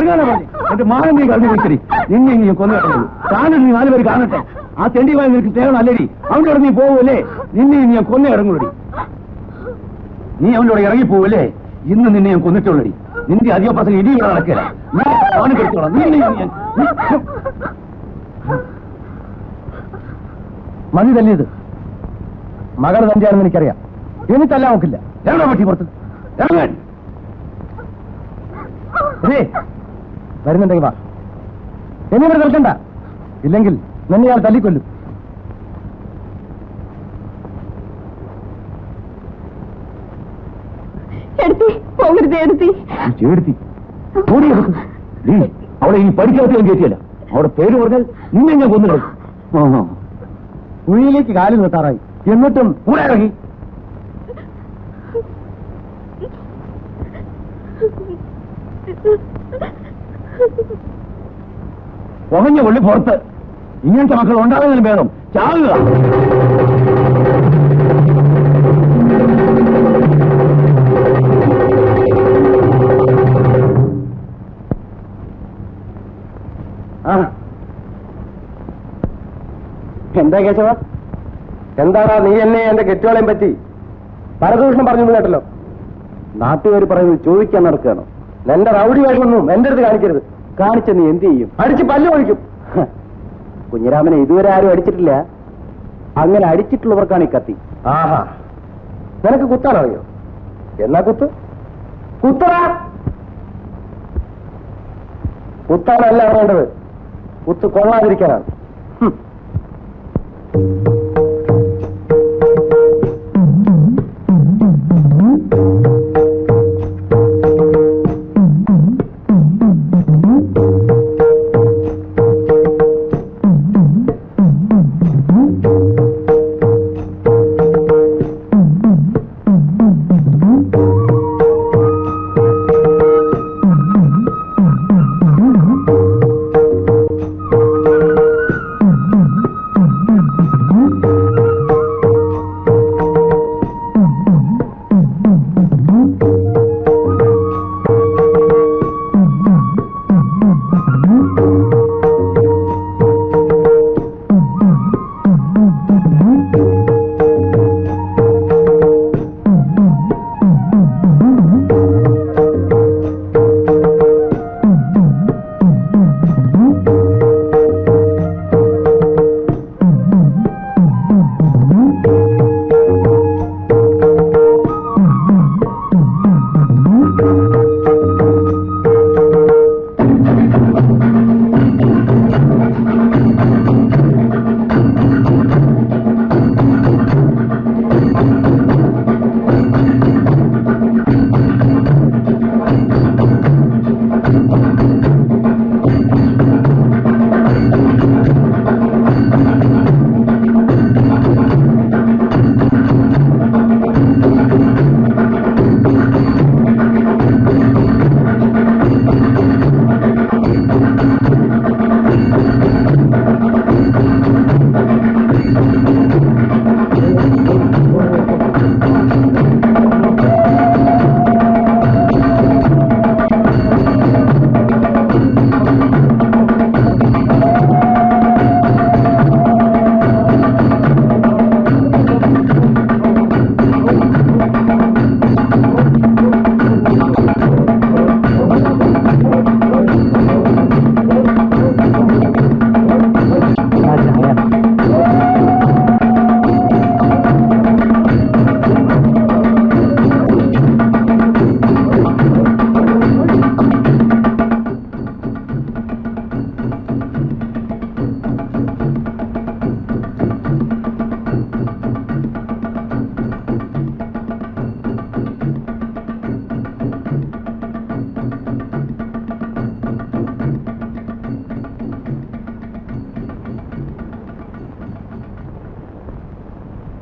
എന്റെ മാനം നീ കളഞ്ഞു വിളിച്ചടി. നിന്നെ നീ കൊന്നു കിടന്നത് കാണുന്നു. നീ 4 പേര് കാണട്ടെ. ആ തെണ്ടിയുമായി നിനക്ക് സ്നേഹം അല്ലടി. അവൻ്റെ നീ പോവല്ലേ? നിന്നെ ഞാൻ കൊന്നു ഇറങ്ങുള്ളടി. നീ അവനോട് ഇറങ്ങിപ്പോവല്ലേ? ഇന്ന് നിന്നെ ഞാൻ കൊന്നിട്ടുള്ളടി. നിന്റെ അധിക പ്രസംഗം ഇടിയുടെ നടക്കില്ല. നീ അവന് കെടുത്തോളാം. മതി തല്ലിയത് മകൾ തന്നെയാണെന്ന് എനിക്കറിയാം. എന്നിട്ടല്ല നോക്കില്ല. എവിടെ പറ്റി പുറത്ത് ഇറങ്ങാൻ വരുന്നുണ്ടെങ്കിൽ വാ. എന്നിവിടെ നിൽക്കണ്ട. ഇല്ലെങ്കിൽ നിന്നെ ഞാൻ തല്ലിക്കൊല്ലും. അവിടെ ഇനി പഠിക്കാത്ത കയറ്റിയല്ല. അവിടെ പേര് പറഞ്ഞാൽ നിന്നെ ഞാൻ കൊന്നു. കുഴിയിലേക്ക് കാലിൽ നിർത്താറായി. എന്നിട്ടും കൂടെ ഇറങ്ങി. പുകഞ്ഞ കൊള്ളി പുറത്ത്. ഇങ്ങനത്തെ മക്കൾ ഉണ്ടാകുന്നതിന് ഭേദം ചാകുക. എന്താ കേശവ? എന്താടാ നീ എന്നെ എന്റെ കെട്ടുകളെയും പറ്റി പരദൂഷണം പറഞ്ഞു കേട്ടല്ലോ. നാട്ടുകാർ പറയുന്നത് ചോദിക്കാൻ നടക്കുകയാണോ? എന്റെ റൗഡി വേഷമൊന്നും എന്റെ അടുത്ത് കാണിക്കരുത്. കാണിച്ച നീ എന്ത് ചെയ്യും? അടിച്ച് പല്ല് ഒഴിക്കും. കുഞ്ഞിരാമനെ ഇതുവരെ ആരും അടിച്ചിട്ടില്ല. അങ്ങനെ അടിച്ചിട്ടുള്ളവർക്കാണ് ഈ കത്തി. ആഹാ, നിനക്ക് കുത്താനറിയോ? എന്നാ കുത്ത്. കുത്തറാ. കുത്താനല്ല വേണ്ടത്, കുത്ത് കൊള്ളാതിരിക്കാനാണ്.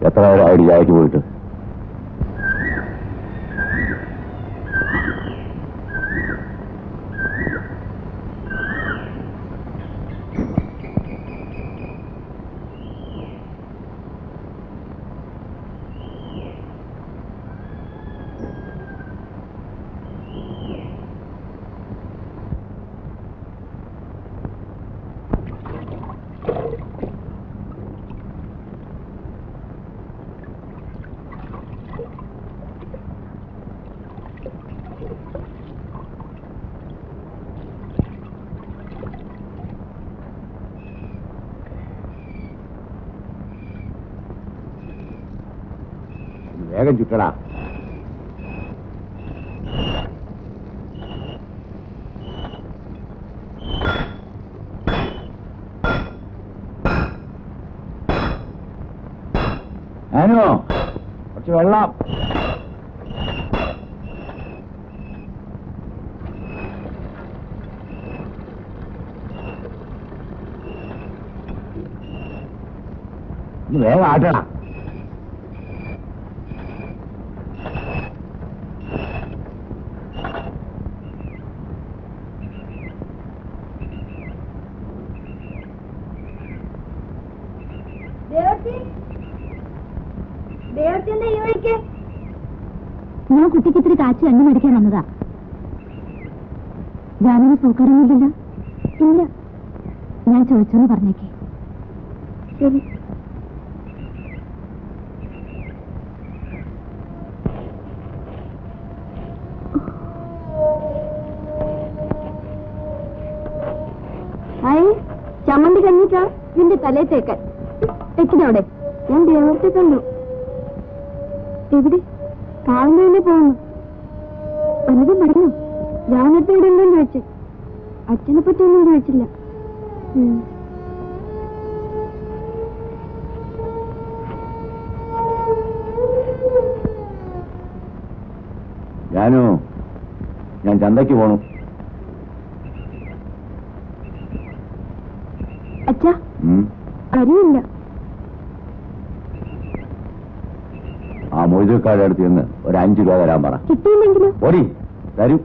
എത്ര ഐഡിയക്ക് പോയിട്ട് വേഗം ചുറ്റടാ. ഞാനോ കുറച്ച് വെള്ളം. വേഗം ആട്ടണം. ഞാൻ കുട്ടിക്ക് ഇത്തിരി കാച്ചി എണ്ണ മേടിക്കാൻ വന്നതാ. ഞാനൊന്ന് സൂക്കാരൊന്നുമില്ലല്ലോ? ഇല്ല. ഞാൻ ചോദിച്ചോന്ന് പറഞ്ഞേക്കേ. ശരി. ഹായ്, ചമ്മന്തി കഞ്ഞിട്ടാ നിന്റെ തലേ തേക്കാൻ. തെക്കിനവിടെ ഞാൻ ദേവത്തെ കണ്ടു. എവിടെ? കാവിന്റെ തന്നെ പോകുന്നു. വല്ലതും പറഞ്ഞു? ഞാനത്തെ ഇവിടെ ഉണ്ടോന്ന് ചോദിച്ചു. അച്ഛനെ പറ്റി ഒന്നും ചോദിച്ചില്ല. ഞാനോ ഞാൻ ചന്തയ്ക്ക് പോണു. അച്ഛാ, അറിയില്ല. ആ മൊയ്തക്കാരുടെ അടുത്ത് നിന്ന് ഒരു 5 രൂപ തരാൻ പറ. കിട്ടിയില്ലെങ്കിലോ? ഓടി തരും.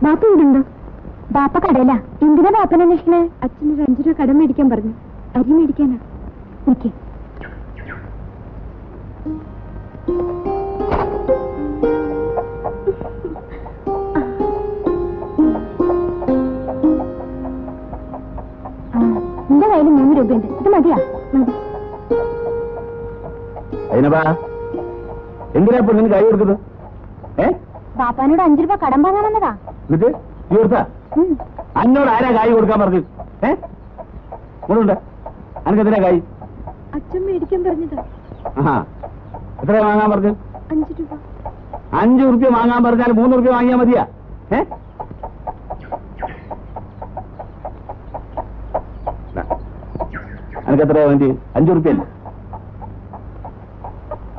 ബാപ്പ ഇവിടുണ്ടോ? ബാപ്പ കടയില. എന്തിനാ ബാപ്പനെ അന്വേഷിക്കണേ? അച്ഛനൊരു 5 രൂപ കടം മേടിക്കാൻ പറഞ്ഞു. അരി മേടിക്കാനാ. ഓക്കെ. എന്റെ കയ്യിൽ 3 രൂപയുണ്ട്. ഇത് മതിയാ? മതി. എന്തിനാ പെണ്ണിന് കൈ കൊടുക്കുന്നത്? ബാപ്പാനോട് 5 രൂപ കടം വാങ്ങാൻ വന്നതാ. എന്നിട്ട് നീ കൊടുത്താ? അന്നോട് ആരാ കായ് കൊടുക്കാൻ പറഞ്ഞു? കൊണ്ടുണ്ട്. അനക്കെന്തിനാ കായ്? അച്ഛൻ മേടിക്കാൻ പറഞ്ഞതാ. എത്രയാ വാങ്ങാൻ പറഞ്ഞു? 5 രൂപ. 5 റുപ്യ വാങ്ങാൻ പറഞ്ഞാൽ 3 റുപ്യ വാങ്ങിയാ മതിയാ? അനക്ക് എത്രയാ വേണ്ടി? 5 റുപ്യ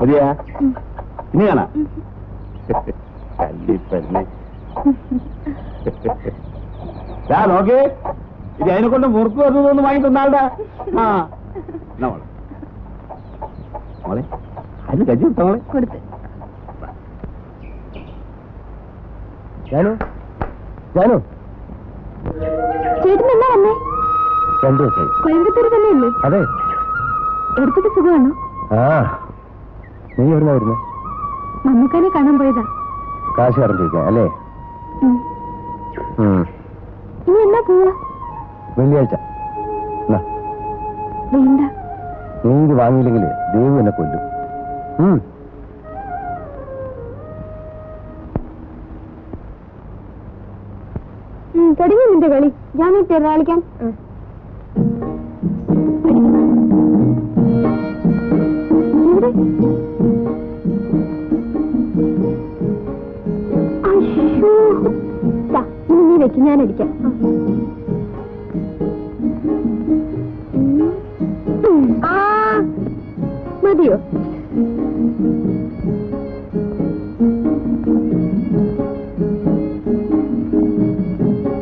മതിയാ? ഇനി കാണാ കല്ലിപ്പന്നെ. നോക്കേ, ഇത് അതിനെ കൊണ്ട് മുറുക്ക് വരുന്നതൊന്ന് വാങ്ങി തന്നാളുടെ. മോളെ അതിന് കജ്ജി കൊടുത്ത മോളെ കൊടുത്ത്. ജാനു, ജാനു, ചേട്ടൻ എന്നാ വന്നേ? 2 ദിവസമായി. കോയമ്പത്തൂർ തന്നെയല്ലേ? അതെ. എടുത്തിട്ട് സുഖമാണോ? നീ എവിടുന്നാ വരുന്നത്? മമ്മൂക്കാനെ കാണാൻ പോയതാ. കാശ് കറണ്ടിരിക്കാം അല്ലേ? ഇനി എന്നാ പോവാ? വെള്ളിയാഴ്ച. വേണ്ട. നീ ഇത് വാങ്ങിയില്ലെങ്കിൽ ദൈവം എന്നെ കൊല്ലും. തുടങ്ങി നിന്റെ കളി. ഞാൻ തിരുനാളിക്കാൻ. ഇനി നീ വെക്കും, ഞാൻ അടിക്കാം. മതിയോ?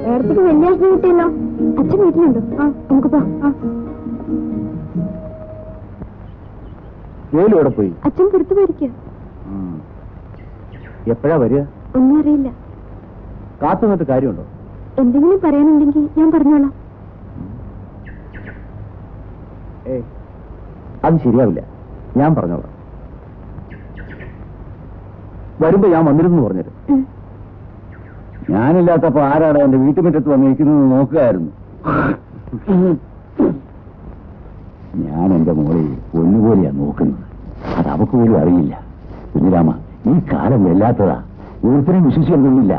നേരത്തേക്ക് വെള്ളിയാഴ്ച കിട്ടിയല്ലോ. അച്ഛൻ വീട്ടിലുണ്ടോ? നമുക്ക് പോ. ജോലിയോടെ പോയി. അച്ഛൻ പുറത്തു പോയിരിക്കുക. എപ്പോഴാ വരിക? ഒന്നും അറിയില്ല. കാത്തു നിന്നിട്ട് കാര്യമുണ്ടോ? എന്തെങ്കിലും പറയാനുണ്ടെങ്കിൽ ഞാൻ പറഞ്ഞോളാം. അത് ശരിയാവില്ല, ഞാൻ പറഞ്ഞോളാം. വരുമ്പോ ഞാൻ വന്നിരുന്നു പറഞ്ഞത്. ഞാനില്ലാത്തപ്പോ ആരാണ് എന്റെ വീട്ടുമുറ്റത്ത് വന്നിരിക്കുന്നത് നോക്കുകയായിരുന്നു. ഞാൻ എന്റെ മോളെ ഒന്നുപോലെയാ നോക്കുന്നത്. അത് അവക്ക് പോലും അറിയില്ല. കുഞ്ഞിരാമ, ഈ കാലം വല്ലാത്തതാ, ഒരുത്തരും വിശ്വസിക്കൊന്നുമില്ല.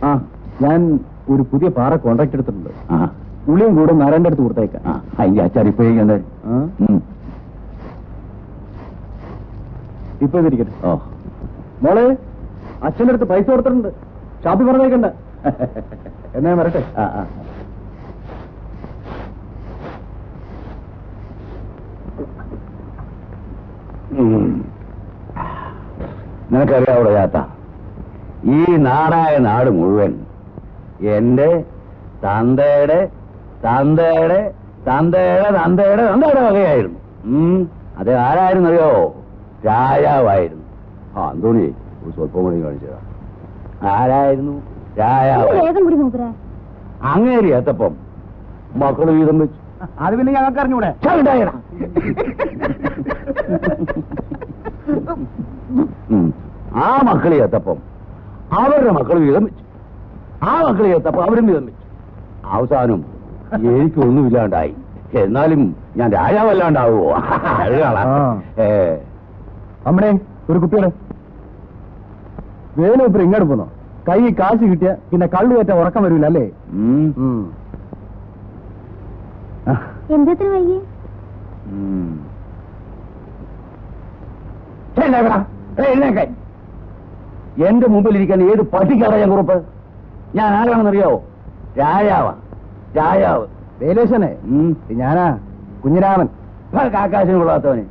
ആ, ഞാൻ ഒരു പുതിയ പാറ കോൺട്രാക്ട് എടുത്തിട്ടുണ്ട്. ഉള്ളിയും കൂടെ നാരായണന്റെ അടുത്ത് കൊടുത്തേക്കാം. അതിന്റെ അച്ചാറിപ്പോഴേ ഇപ്പൊ ഇതിരിക്കട്ടെ. ഓ, മോളെ, അച്ഛൻ്റെ അടുത്ത് പൈസ കൊടുത്തിട്ടുണ്ട്, ഷാപ്പിൽ പറഞ്ഞേക്കണ്ട. എന്നാ ഞാൻ വരട്ടെ. നിനക്കറിയാവിടെ ചാത്ത, ഈ നാടായ നാട് മുഴുവൻ എന്റെ തന്തയുടെ തന്തയുടെ തന്തയുടെ തന്തയുടെ തന്തയുടെ വകയായിരുന്നു. അത് ആരായിരുന്നറിയോ? രാജാവായിരുന്നു. അന്തോണി ഒരു സ്വല്പം കൂടി കാണിച്ചതാ. ആരായിരുന്നു? രാജാവ്. അങ്ങേരി എത്തപ്പം മക്കള് വീതം വെച്ചു. അത് പിന്നെ ഞങ്ങൾക്ക് അറിഞ്ഞൂടെ? ആ മക്കളി എത്തപ്പം അവരുടെ മക്കൾ വീതം വെച്ചു. ആ മക്കളി എത്തപ്പം അവരും വീതം വെച്ചു. അവസാനം എനിക്കൊന്നുമില്ലാണ്ടായി. എന്നാലും ഞാൻ രാജാവല്ലാണ്ടാവുമോ? അമ്മടെ ഒരു കുട്ടിയുടെ വേണു ഇപ്പൊ ഇങ്ങോട്ട് പോന്നോ? കൈ കാശ് കിട്ടിയ പിന്നെ കള്ളു കയറ്റ ഉറക്കം വരൂല അല്ലേ? എന്തെത്ര വൈകി? എന്റെ മുമ്പിലിരിക്കാൻ ഏത് പട്ടിക്കാരാ ഞാൻ കുറുപ്പ്? ഞാൻ ആരാണെന്നറിയാവോ? രാജാവാ, രാജാവ്. വേലേശനെ ഞാനാ കുഞ്ഞിരാമൻ. കാക്കാശിന് കൊള്ളാത്തവനെ.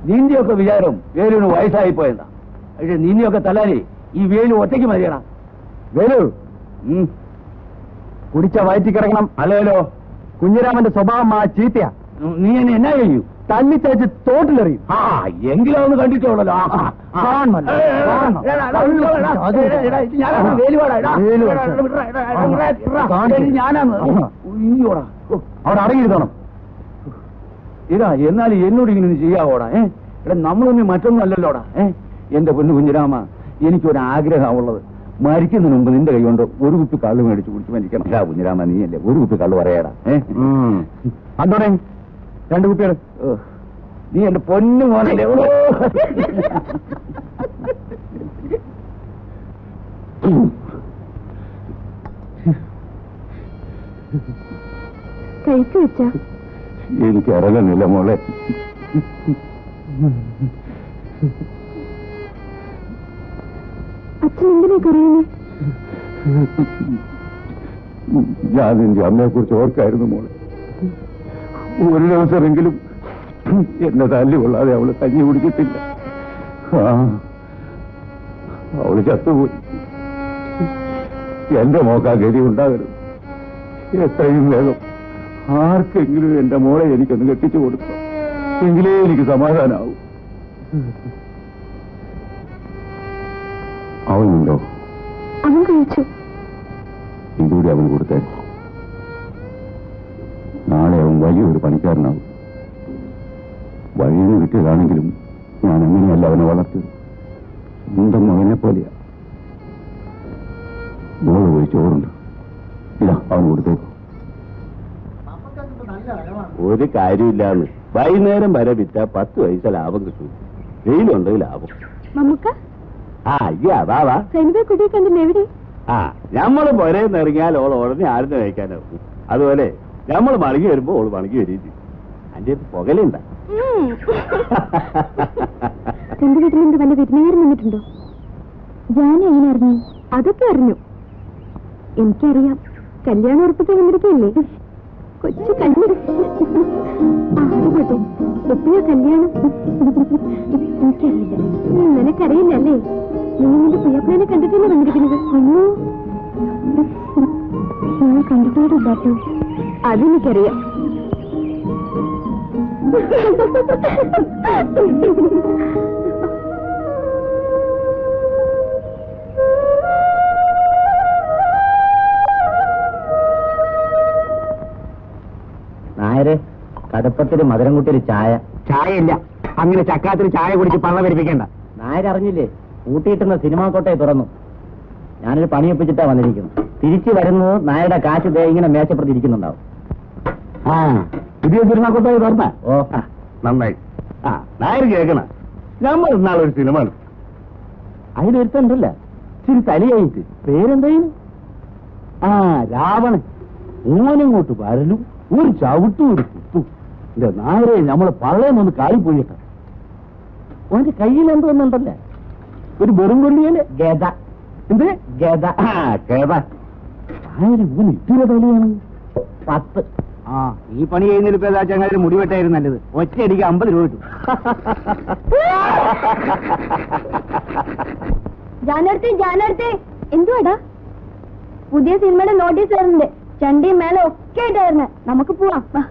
നിന്റെയൊക്കെ വിചാരം വേലുവിന് വയസ്സായിപ്പോയെന്നാ. പക്ഷെ നിന്നെയൊക്കെ തല്ലാനേ ഈ വേലു ഒറ്റയ്ക്ക് മതിയടാ. വേലു കുടിച്ച വയറ്റി കിടക്കണം. അല്ലല്ലോ, കുഞ്ഞിരാമന്റെ സ്വഭാവം ആ ചീത്തയാ. നീ എന്നെ എന്നാ ചെയ്യൂ? തല്ലിച്ചേച്ച് തോട്ടിലെറിയും. എങ്കിലും ഒന്ന് കണ്ടിട്ടുള്ളല്ലോ. അവിടെ അടങ്ങിയിരുത്തണം. ഇതാ, എന്നാലും എന്നോട് ഇങ്ങനെ ചെയ്യാവോടാ? എടാ, നമ്മളൊന്നും മറ്റൊന്നും അല്ലല്ലോടാ. എന്റെ പൊന്നു കുഞ്ഞിരാമ, എനിക്കൊരാഗ്രഹമുള്ളത്, മരിക്കുന്നതിന് മുമ്പ് നിന്റെ കൈ കൊണ്ട് ഒരു കുപ്പി കള്ള് മേടിച്ച് കുടിച്ച് മരിക്കണം. കുഞ്ഞിരാമ, നീയല്ലേ ഒരു കുപ്പി കള്ള് പറയാടാ. അന്തോണേ, 2 കുപ്പികൾ. നീ എന്റെ പൊന്നു മോനല്ലേ. കഴിച്ചു വെച്ച എനിക്ക് ഇറങ്ങുന്നില്ല മോളെ. അച്ഛൻ എന്തിനാ കറിയുന്നേ? ഞാൻ നിന്റെ അമ്മയെ കുറിച്ച് ഓർക്കായിരുന്നു മോളെ. ഒരു ദിവസമെങ്കിലും എന്നെ തല്ലി കൊള്ളാതെ അവള് കഞ്ഞി കുടിക്കത്തില്ല. അവള് ചത്തുപോയി. എന്റെ മോക്കാ ഗതി ഉണ്ടാകരുത്. എത്രയും വേഗം ആർക്കെങ്കിലും എന്റെ മോളെ എനിക്കൊന്ന് കെട്ടിച്ചു കൊടുക്കാം, എങ്കിലേ എനിക്ക് സമാധാനാവും. അവനുണ്ടോ? അവൻ കഴിച്ചു. ഇതുകൂടി അവൻ കൊടുത്തേ. നാളെ അവൻ വലിയൊരു പണിക്കാരനാവും. വഴിയിൽ നിന്ന് കിട്ടിയതാണെങ്കിലും ഞാൻ എങ്ങനെയല്ല അവനെ വളർത്തിയത്. സ്വന്തം മകനെ പോലെയാ. മോള് പോയി ചോറുണ്ട്, ഇതാ അവൻ കൊടുത്തേക്കും. ഒരു കാര്യമില്ലാന്ന്. വൈകുന്നേരം വരെ വിറ്റ 10 പൈസ ലാഭം കിട്ടും. വെയിലുണ്ട് ലാഭം. നമുക്ക് കുട്ടിയെ കണ്ടില്ല. എവിടെ? ഞമ്മള് പുരേന്ന് ഇറങ്ങിയാൽ ഓൾ ഉടനെ ആരും കഴിക്കാനാവും. അതുപോലെ ഞമ്മള് മടങ്ങി വരുമ്പോ ഓള് മടങ്ങി വരും. അതിന്റെ പുകലുണ്ട. എന്റെ വീട്ടിലെന്ത് വല്ല വിരുന്നുകാരൻ വന്നിട്ടുണ്ടോ? ഞാൻ എങ്ങനെ അറിഞ്ഞു? അതൊക്കെ അറിഞ്ഞു. എനിക്കറിയാം, കല്യാണം ഉറപ്പിക്കാൻ വന്നിരിക്കല്ലേ. കൊച്ചു കല്ല്. അതുപോട്ടെ, എപ്പോഴാ കല്യാണം? എനിക്കറിയില്ല. നിനക്കറിയില്ല അല്ലേ? നീ നിന്റെ പുയ്യപ്പനെ കണ്ടിട്ടല്ലേ വന്നിരിക്കുന്നത്? അയ്യോ, ഞാൻ കണ്ടിട്ടില്ലാട്ടോ. അതെനിക്കറിയാം. നായരെ, കടുപ്പത്തിന് മധുരം കൂട്ടി ഒരു ചായ. ചായയില്ല. അങ്ങനെ ചക്കാത്തിന് ചായ കുടിച്ച് പള്ള വരിപ്പിക്കണ്ട. നായരറിഞ്ഞില്ലേ, കൂട്ടിയിട്ടുന്ന സിനിമാ കോട്ടയെ തുറന്നു. ഞാനൊരു പണിയൊപ്പിച്ചിട്ടാ വന്നിരിക്കുന്നു. തിരിച്ചു വരുന്നത് നായരുടെ കാശ് ഇങ്ങനെ മേശപ്പുറത്ത് ഇരിക്കുന്നുണ്ടാവും. പുതിയ സിനിമാ കോട്ടയെ തുറന്ന? ഓ, നന്നായി. ആ നായർ കേൾക്കണ നമ്മൾ ഇന്നാളൊരു സിനിമ അതിലൊരുത്തണ്ടല്ല ഇച്ചിരി തലയായിട്ട് പേരെന്തായിരുന്നു ആ രാവണൻ ഓനിങ്ങോട്ട് വരലും ഒരു ചവിട്ടും ഒരു കുത്തും എന്റെ നായരെ നമ്മളെ പള്ളയെന്നൊന്ന് കാളിപ്പോയിട്ട ഓന്റെ കയ്യിൽ എന്തോന്നുണ്ടല്ലേ ഒരു വെറും കൊള്ളിയല്ലേ ഗത എന്ത് ഗത ആ ഗത നായര് ഓന് ഇത്തിരി തലയാണ് 10 ആ ഈ പണി ചെയ്യുന്നതിൽ ഇപ്പൊ ഏതാ ചങ്ങാതി മുടിവെട്ടായിരുന്നു നല്ലത് ഒറ്റയടിക്ക് 50 രൂപ കിട്ടും ജാനടുത്ത് എന്തുവാടാ പുതിയ സിനിമയുടെ നോട്ടീസ് വരുന്നുണ്ട് ചണ്ടിയും മേലെ ഒക്കെ ആയിട്ടായിരുന്നു നമുക്ക് പോവാം വാ.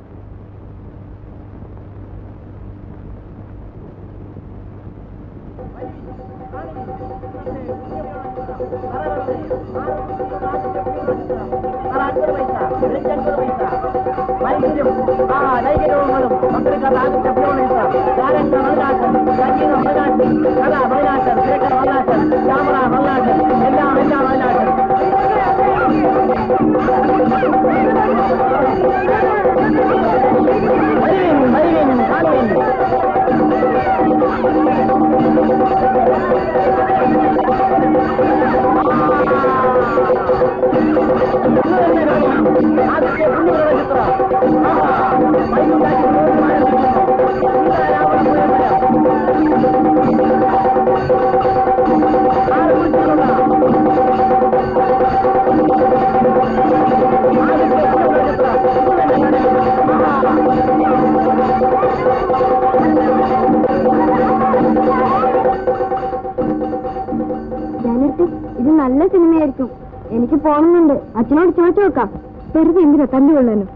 ഇത് നല്ല സിനിമയായിരിക്കും എനിക്ക് പോകണമെന്നുണ്ട് അച്ഛനോട് ചോദിച്ചു നോക്കാം വെറുതെ എന്തിനാ തല്ലുകൊള്ളാനും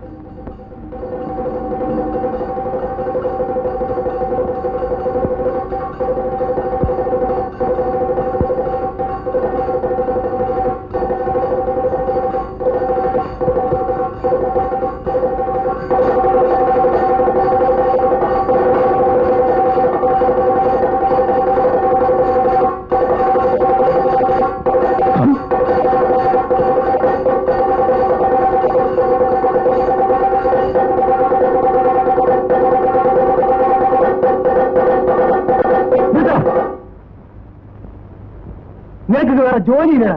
നിനക്ക് വേറെ ജോലിയില്ല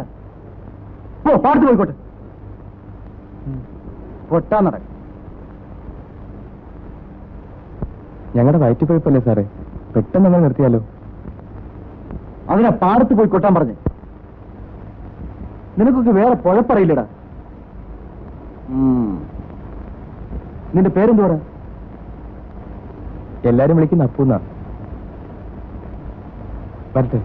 പോ പാടത്ത് പോയിക്കോട്ടെ പൊട്ടാ നട ഞങ്ങളുടെ വയറ്റുപഴുപ്പല്ലേ സാറേ പെട്ടെന്ന് നമ്മൾ നിർത്തിയാലോ അതിനാ പാടത്ത് പോയി കൊട്ടാൻ പറഞ്ഞേ നിനക്കൊക്കെ വേറെ പൊഴപ്പറയില്ലടാ നിന്റെ പേരെന്തുവാ എല്ലാരും വിളിക്കുന്ന അപ്പൂന്നാ വരട്ടെ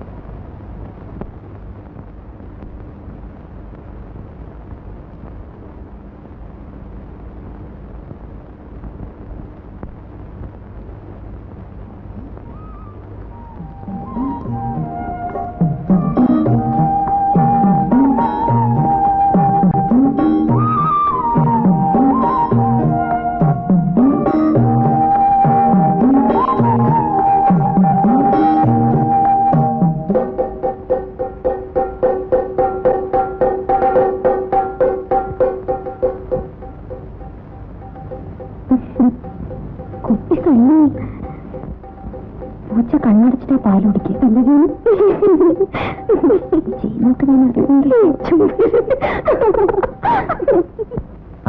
പൂച്ച കണ്ണടച്ചിട്ടേ പാല് കുടിക്കുക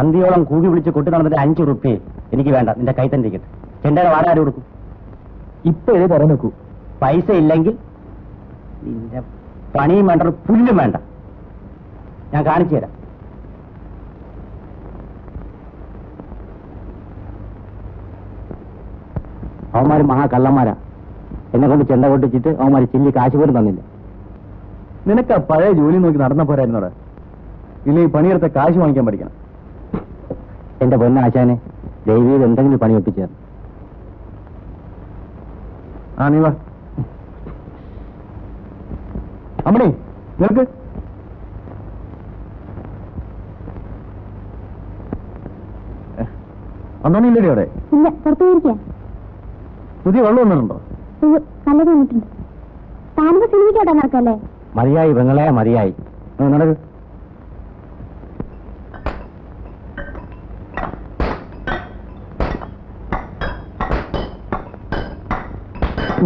അന്തിയോളം കൂടി വിളിച്ച് കൊട്ടി നടന്നിട്ട് 5 റുപ്യ എനിക്ക് വേണ്ട നിന്റെ കൈ തന്നെ ഇരിക്കട്ടെ ചെണ്ടയുടെ വാടക ആര് കൊടുക്കും ഇപ്പൊ ഏത് തരാൻ നോക്കൂ പൈസ ഇല്ലെങ്കിൽ നിന്റെ പണിയും വേണ്ട ഒരു പുല്ലും വേണ്ട ഞാൻ കാണിച്ചു തരാം അവന്മാര് മഹാകള്ളന്മാരാ എന്നെ കൊണ്ട് ചെണ്ട കൊട്ടിച്ചിട്ട് അവന്മാര് ചില്ലി കാശ് പോലും തന്നില്ല നിനക്ക് ആ പഴയ ജോലി നോക്കി നടന്ന പോരായിരുന്നോടെ ഇല്ലെങ്കിൽ പണിയെടുത്ത കാശ് വാങ്ങിക്കാൻ പഠിക്കണം എന്റെ പൊന്നാശാനെ ദൈവീത് എന്തെങ്കിലും പണി ഒപ്പിച്ചേർന്നു ആ നീ വാ അമ്മണി നിനക്ക് അന്നോണി ഇല്ലടി അവിടെ ഇല്ല പുറത്തു പോയിരിക്കാം പുതിയ വെള്ളം വന്നിട്ടുണ്ടോ നല്ല തോന്നിട്ടുണ്ട് താനിപ്പോ സിനിമയ്ക്കോട്ടെ നടക്കല്ലേ മതിയായി പെങ്ങളെ മതിയായി നടക്ക്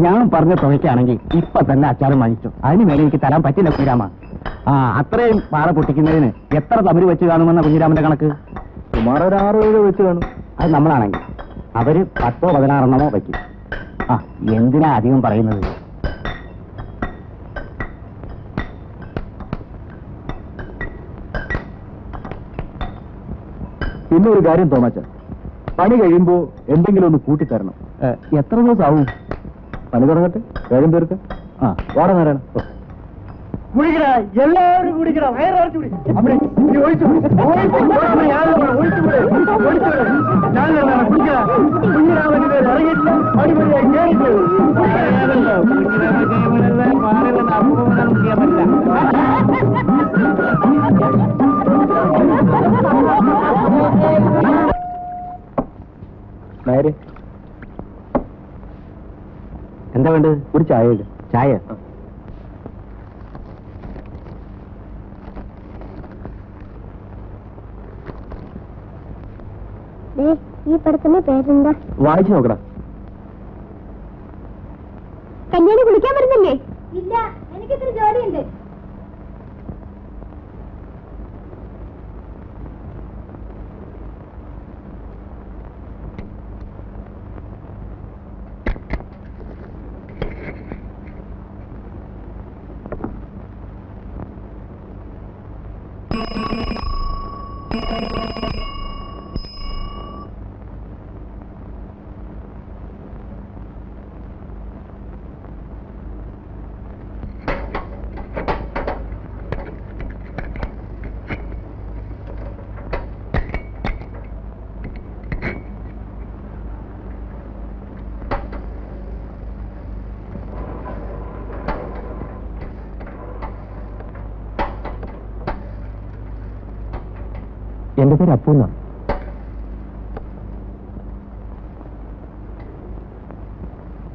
ഞാൻ പറഞ്ഞ തുകയ്ക്കാണെങ്കിൽ ഇപ്പൊ തന്നെ അച്ചാറും വാങ്ങിച്ചു. അതിന് മേലെ എനിക്ക് തരാൻ പറ്റില്ല കുഞ്ഞിരാമ. അത്രയും പാറ പൊട്ടിക്കുന്നതിന് എത്ര തമിഴ് വെച്ച് കാണുമെന്ന കുഞ്ഞിരാമന്റെ കണക്ക്? സുമാർ ഒരു 6-7 വെച്ച് കാണും. അത് നമ്മളാണെങ്കിൽ അവര് 10-16 വയ്ക്കും. എന്തിനാ അധികം പറയുന്നത്? പിന്നെ ഒരു കാര്യം തോമാച്ച, പണി കഴിയുമ്പോ എന്തെങ്കിലും ഒന്ന് കൂട്ടിത്തരണം. എത്ര ദിവസം ആവും? പണി തുടങ്ങട്ടെ, വേഗം തീർക്ക. വാട നേരാണ്. എല്ലാവരും കുടിക്കണ, വയറിറച്ചു നേരെ. എന്താ വേണ്ടത്? ഒരു ചായ ഇട്. ചായ? ഈ പടത്തിന്റെ പേരെന്താ? വായിച്ചു നോക്കടാ. കല്യാണി കുളിക്കാൻ വരുന്നില്ലേ? ഇല്ല, എനിക്കിത്ര ജോലിയുണ്ട്. എന്റെ പേര് അപ്പൂന്ന.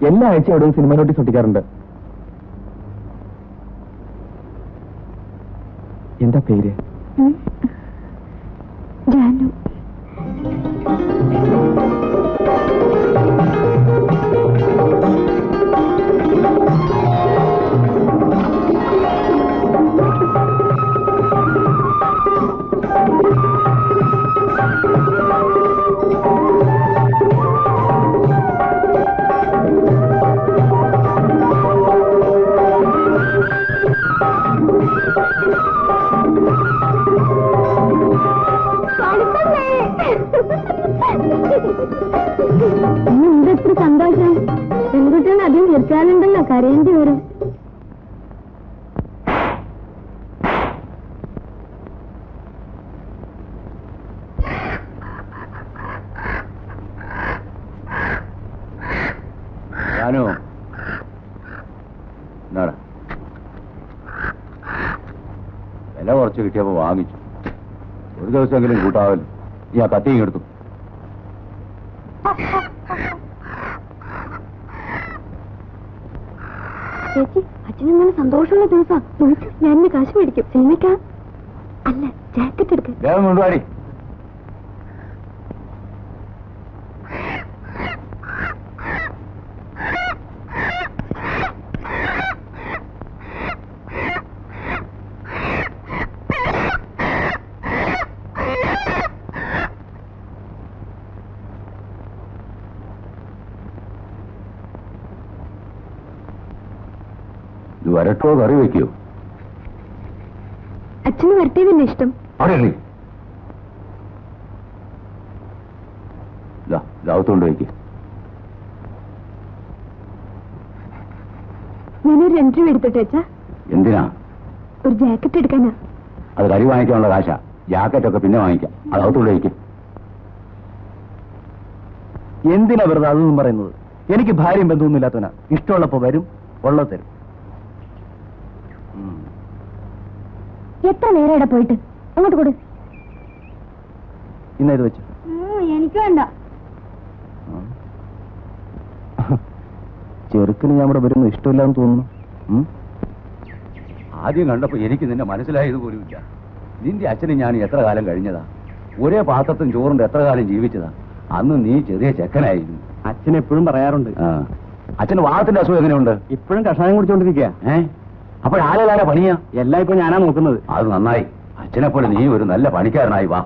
എല്ലാ ആഴ്ച എവിടെയും സിനിമ നോട്ടീസ് ഒട്ടിക്കാറുണ്ട്. എന്താ പേര്? ജാനു. എന്തെത്ര സന്തോഷം. പെൺകുട്ടികൾ അധികം ചിരിച്ചാലുണ്ടല്ലോ കരയേണ്ടി വരും. വില കുറച്ച് കിട്ടിയപ്പോ വാങ്ങിച്ചു. ഒരു ദിവസമെങ്കിലും കൂട്ടാവല്ലോ. ഈ ആ കത്തി എടുത്തു. ചേച്ചി, അച്ഛനിങ്ങനെ സന്തോഷമുള്ള ദിവസം ഞാൻ കാശ് മേടിക്കും. സിനിമയ്ക്കാ അല്ല, ജാക്കറ്റ് എടുക്കാൻ. വേഗം കൊണ്ടുപാടി. ഇത് വരട്ടോ കറി വെക്കോ? അച്ഛന് വരട്ടേ തന്നെ ഇഷ്ടം. അവിടെ ലാവത്തോണ്ട് വയ്ക്ക്. ഞാനൊരു 2 രൂപ എടുത്തിട്ട് അച്ഛാ. എന്തിനാ? ഒരു ജാക്കറ്റ് എടുക്കാനാ. അത് കറി വാങ്ങിക്കാനുള്ള കാശാ. ജാക്കറ്റൊക്കെ പിന്നെ വാങ്ങിക്കാം. അത് അകത്തോണ്ട് വയ്ക്ക്. എന്തിനാ വെറുതെ അതൊന്നും പറയുന്നത്? എനിക്ക് ഭാര്യയും ബന്ധമൊന്നും ഇല്ലാത്തവനാ. ഇഷ്ടമുള്ളപ്പോ വരും, ഉള്ളത് തരും. എത്ര നേരം ഇവിടെ പോയിട്ട് അങ്ങോട്ട് കൊടു. ഇന്ന ഇത് വെച്ചു. എനിക്ക് വേണ്ട. ചെറുക്കിന് ഞാൻ ഇവിടെ വരുന്നത് ഇഷ്ടമില്ലാന്ന് തോന്നുന്നു. ആദ്യം കണ്ടപ്പോ എനിക്ക് നിന്നെ മനസ്സിലായത് പോലുമില്ല. നിന്റെ അച്ഛനും ഞാൻ എത്ര കാലം കഴിഞ്ഞതാ. ഒരേ പാത്രത്തും ചോറുണ്ട് എത്ര കാലം ജീവിച്ചതാ. അന്ന് നീ ചെറിയ ചെക്കനായിരുന്നു. അച്ഛൻ എപ്പോഴും പറയാറുണ്ട്. അച്ഛന് വാദത്തിന്റെ അസുഖം എങ്ങനെയുണ്ട്? ഇപ്പോഴും കഷായം കുടിച്ചോണ്ടിരിക്കുക. അപ്പോഴാരാ പണിയാ? എല്ലാം ഇപ്പൊ ഞാനാ നോക്കുന്നത്. അത് നന്നായി. അച്ഛനെ പോലെ നീ ഒരു നല്ല പണിക്കാരനായി വാ.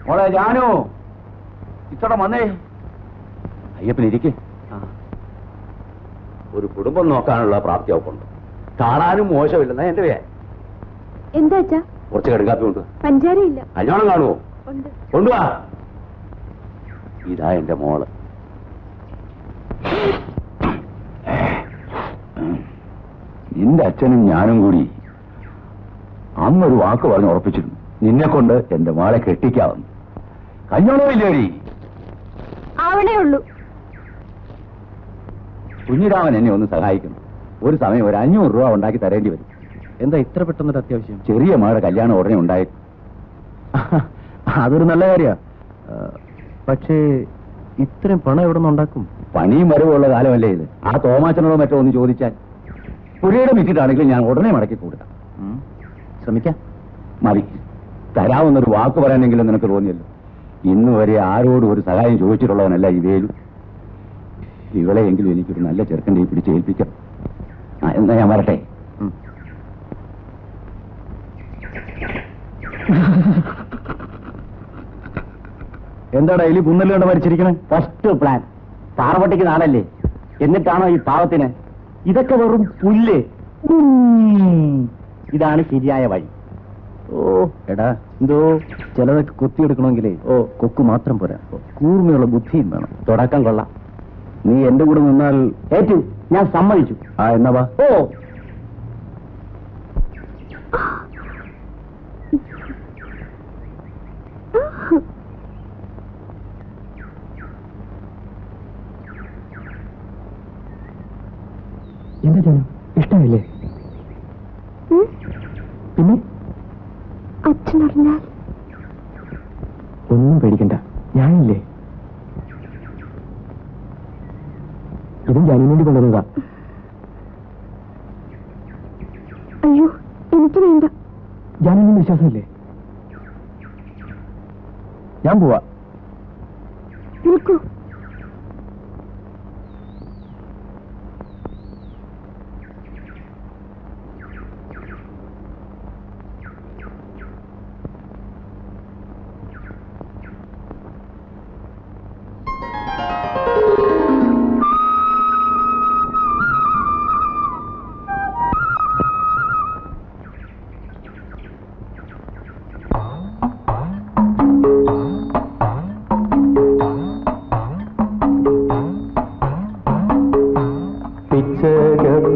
മോളെ ജാനു, ഇത്തട വന്നേ. അയ്യപ്പനിരിക്കെ. ഒരു കുടുംബം നോക്കാനുള്ള പ്രാപ്തി അവക്കുണ്ട്. കാണാനും മോശമില്ലെന്നാ എന്റെ പേര്. എന്താ അച്ഛാ? കുറച്ച് കടുകാപ്പി ഉണ്ട്. പഞ്ചാരയില്ല. കല്യാണം കാണുവോ? ഉണ്ട്. കൊണ്ടുവാ. ഇതാ എന്റെ മോള്. നിന്റെ അച്ഛനും ഞാനും കൂടി അന്നൊരു വാക്ക് പറഞ്ഞ് ഉറപ്പിച്ചിരുന്നു, നിന്നെ കൊണ്ട് എന്റെ മോളെ കെട്ടിക്കാവുന്നു. കല്യാണവും ഇല്ലേടി? അവിടെ ഉള്ളൂ. കുഞ്ഞിരാമൻ എന്നെ ഒന്ന് സഹായിക്കണം. ഒരു സമയം ഒരു 500 രൂപ ഉണ്ടാക്കി തരേണ്ടി വരും. എന്താ ഇത്ര പെട്ടെന്നൊരു അത്യാവശ്യം? ചെറിയ മകളുടെ കല്യാണം ഉടനെ ഉണ്ടായി. അതൊരു നല്ല കാര്യ. പക്ഷേ ഇത്രയും പണം എവിടെ നിന്ന് ഉണ്ടാക്കും? പണിയും വരവുള്ള കാലമല്ലേ ഇത്. ആ തോമാച്ചനോടോ മറ്റോ ഒന്ന് ചോദിച്ചാൽ. പുരയുടെ വിറ്റിട്ടാണെങ്കിൽ ഞാൻ ഉടനെ മടക്കി കൊടുക്കാം. ശ്രമിക്കാം. മതി. തരാവുന്നൊരു വാക്ക് പറയാനെങ്കിലും നിനക്ക് തോന്നിയല്ലോ. ഇന്ന് വരെ ആരോടും ഒരു സഹായം ചോദിച്ചിട്ടുള്ളവനല്ല ഈ വേലു. ഇവളെയെങ്കിലും എനിക്കൊരു നല്ല ചെറുക്കൻ്റെ പിടിച്ച് ഏൽപ്പിക്കണം. എന്നാ ഞാൻ വരട്ടെ. എന്താടാ എലി പുന്നല് കണ്ട് മരിച്ചിരിക്കണേ? First plan. പാറപട്ടിക്ക് നാടല്ലേ, എന്നിട്ടാണോ ഈ പാവത്തിന്? ഇതൊക്കെ വെറും പുല്ല്. ഇതാണ് ശരിയായ വഴി. ഓ എടാ, എന്തോ ചിലതൊക്കെ കുത്തിയെടുക്കണമെങ്കിലേ കൊക്ക് മാത്രം പോരാ, കൂർമ്മയുള്ള ബുദ്ധിയും വേണം. തുടക്കം കൊള്ളാം. നീ എന്റെ കൂടെ നിന്നാൽ ഏറ്റു. ഞാൻ സമ്മതിച്ചു. എന്നാ വാ. ഓ എന്താ ജനം, ഇഷ്ടമില്ലേ? പിന്നെ അച്ഛനറിഞ്ഞാൽ? ഒന്നും പേടിക്കണ്ട, ഞാനില്ലേ. ഇതും ജാനും വേണ്ടി കൊണ്ടുവന്നതാ. അയ്യോ, എനിക്ക് വേണ്ട. ജാനൊന്നും വിശ്വാസമില്ലേ? ഞാൻ പോവാ. നിൽക്കൂ.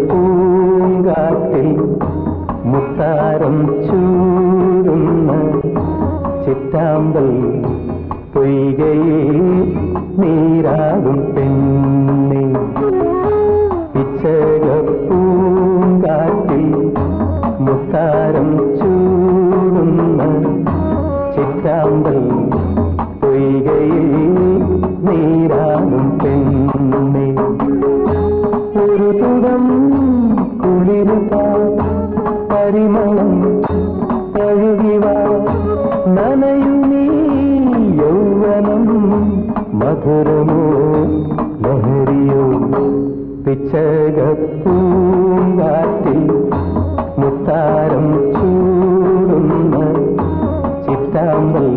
പൂങ്കാറ്റിൽ മുത്താരം ചൂടുന്ന ചിറ്റാമ്പൽ പൊയ്കയിൽ നീരാകും പെണ്ണെ. പൂങ്കാറ്റിൽ മുത്താരം ചൂടുന്ന ചിറ്റാമ്പൽ പൊയ്കയിൽ നീരാകും പെണ്ണെ. ഒരു തുടം കുളിരുക പരിമളം തഴുകിവ നനയുനീ യൗവനം മധുരമോ ലഹരിയോ. പിച്ചകപ്പൂങ്കാറ്റിൽ മുത്താരം ചൂടുന്ന ചിറ്റാമ്പൽ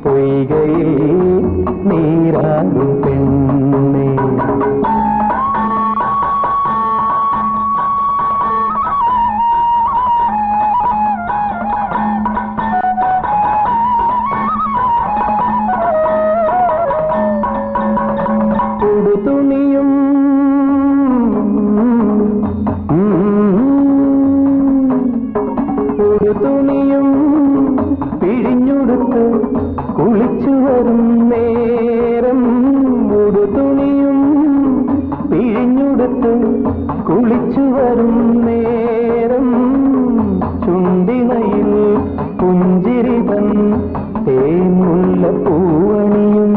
പൊയ്കയിൽ നീരാകും പെണ്ണെ. തുണിയും തുണിയും പിഴിഞ്ഞുടുത്ത് കുളിച്ചു വരും നേരം. തുണിയും പിഴിഞ്ഞുടുത്ത് കുളിച്ചു വരും നേരം. ചുണ്ടിനയിൽ പുഞ്ചിരിതൻ തേമുള്ള പൂവണിയും.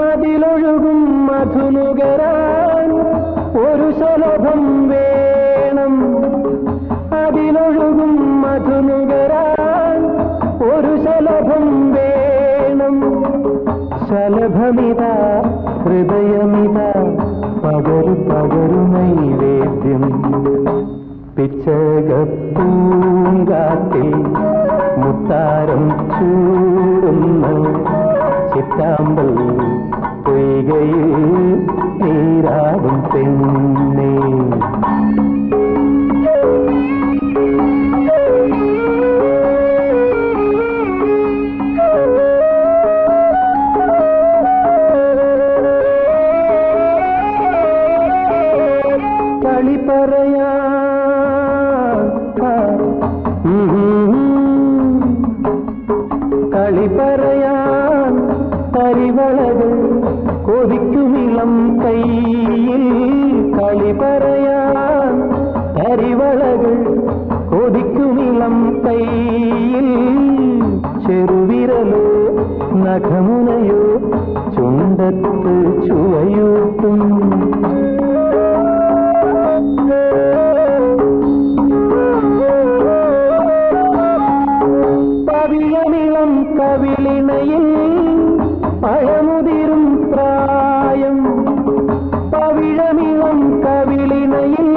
അതിലൊഴുകും മധുനുകരാൻ ഒരു ശലഭം വേണം. അതിലൊഴുകും മധുനുകരാൻ ഒരു ശലഭം വേണം. ശലഭമിതാ ഹൃദയമിതാ പകരു പകരു നൈവേദ്യം. പിച്ചകപ്പൂങ്കാട്ടിൽ മുത്താരം ചൂടുന്ന ചിറ്റാമ്പൽ പൊയ്കയിൽ നീരാടും പെണ്ണേ. കളി പറയാ കളി പറയാൻ പരിവളകൾ കൊതിക്കുമിളം കൈയിൽ. കളി പറയാൻ പരിവളകൾ കൊതിക്കുമിളം കൈയിൽ. ചെറുവിരലോ നഖമുനയോ ചുണ്ടത്ത് ചുവയൂട്ടും. പവിഴമിളം കവിളിണയിൽ പഴമുതിരും പ്രായം. പവിഴമിളം കവിളിണയിൽ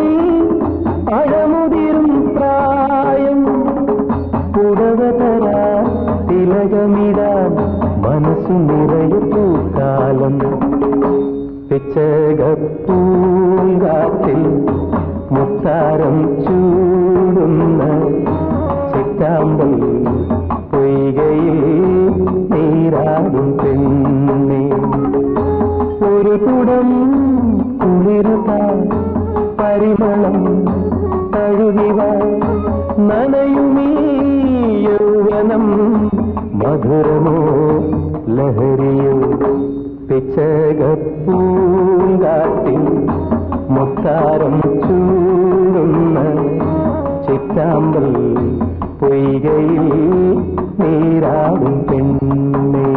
പഴമുതിരും പ്രായം. പുടവ തരാൻ തിലകമിടാൻ മനസ്സു നിറയെ പൂക്കാലം. പിച്ചകപ്പൂങ്കാറ്റിൽ മുത്താരം ചൂടുന്ന ചിറ്റാമ്പൽ പൊയ്കയിൽ നീരാടും പെണ്ണേ. ഒരു കുടം കുളിരുതാ പരിമളം തഴുകിവ നനയുമീ യൗവനം. മധുരമോ ലഹരിയോ പിച്ചകപ്പൂങ്കാട്ടിൽ മുത്താരം ചൂടുന്ന ചിറ്റാമ്പൽ പൊയ്കയിൽ നീരാടും പെണ്ണേ.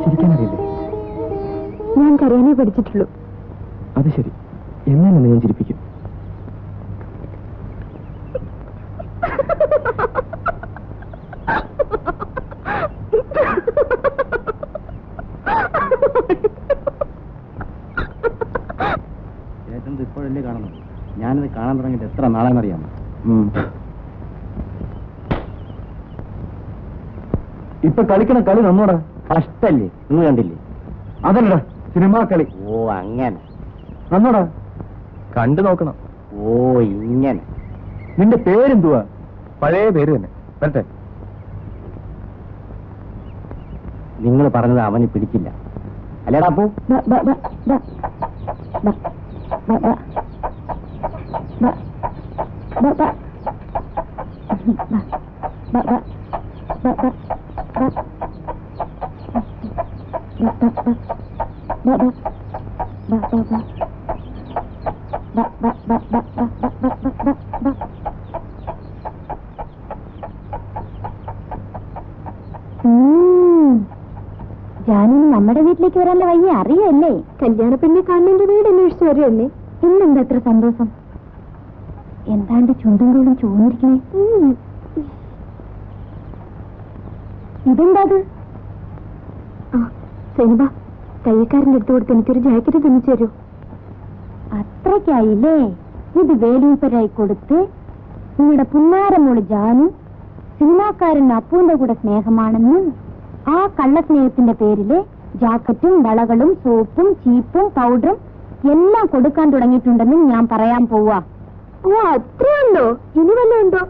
ചിരിക്കാനറിയില്ലേ? ഞാൻ കരയാനേ പഠിച്ചിട്ടുള്ളൂ. അത് ശരി, എന്നാലും ഞാൻ ചിരിപ്പിക്കും. ചേട്ടൻ ഇപ്പോഴല്ലേ കാണണം. ഞാനിത് കാണാൻ തുടങ്ങിയിട്ട് എത്ര നാളെന്നറിയാമോ? ഇപ്പൊ കളിക്കണ കളി നമ്മോടാ കഷ്ടല്ലേ, നിങ്ങൾ കണ്ടില്ലേ? അതല്ലടാ സിനിമാ കളി. ഓ അങ്ങനെ നമ്മോടാ കണ്ടു നോക്കണം. ഓ ഇങ്ങനെ. നിന്റെ പേരെന്തുവാ? പഴയ പേര് തന്നെ. വരട്ടെ. നിങ്ങൾ പറഞ്ഞത് അവന് പിടിക്കില്ല അല്ലേടാ അപ്പു? ജാനുവിന് നമ്മുടെ വീട്ടിലേക്ക് വരാനുള്ള വയ്യ അറിയല്ലേ? കല്യാണ പെണ്ണെ കാണുന്നതിന്റെ വീട് അന്വേഷിച്ചു വരുമല്ലേ? ഇന്നെന്താ അത്ര സന്തോഷം? എന്താണ്ട് ചുണ്ടും തോളും ചോദിരിക്കണേ. ഇതെന്താ? സൈനബ, തയ്യക്കാരൻ്റെ അടുത്ത് കൊടുത്ത് എനിക്കൊരു ജാക്കറ്റ് തുന്നിച്ചു തരൂ. അത്രയ്ക്കായില്ലേ? ഇത് വേലൂപ്പരായി കൊടുത്ത് നിങ്ങളുടെ പുന്നാരമോള് ജാനു സിനിമാക്കാരൻ അപ്പുവിന്റെ കൂടെ സ്നേഹമാണെന്ന് ആ കള്ളസ്നേഹത്തിന്റെ പേരില് ജാക്കറ്റും വളകളും സോപ്പും ചീപ്പും പൗഡറും എല്ലാം കൊടുക്കാൻ തുടങ്ങിയിട്ടുണ്ടെന്ന് ഞാൻ പറയാൻ പോവാ. ഓ അത്രയുണ്ടോ? ഇനി വല്ല ഉണ്ടോ?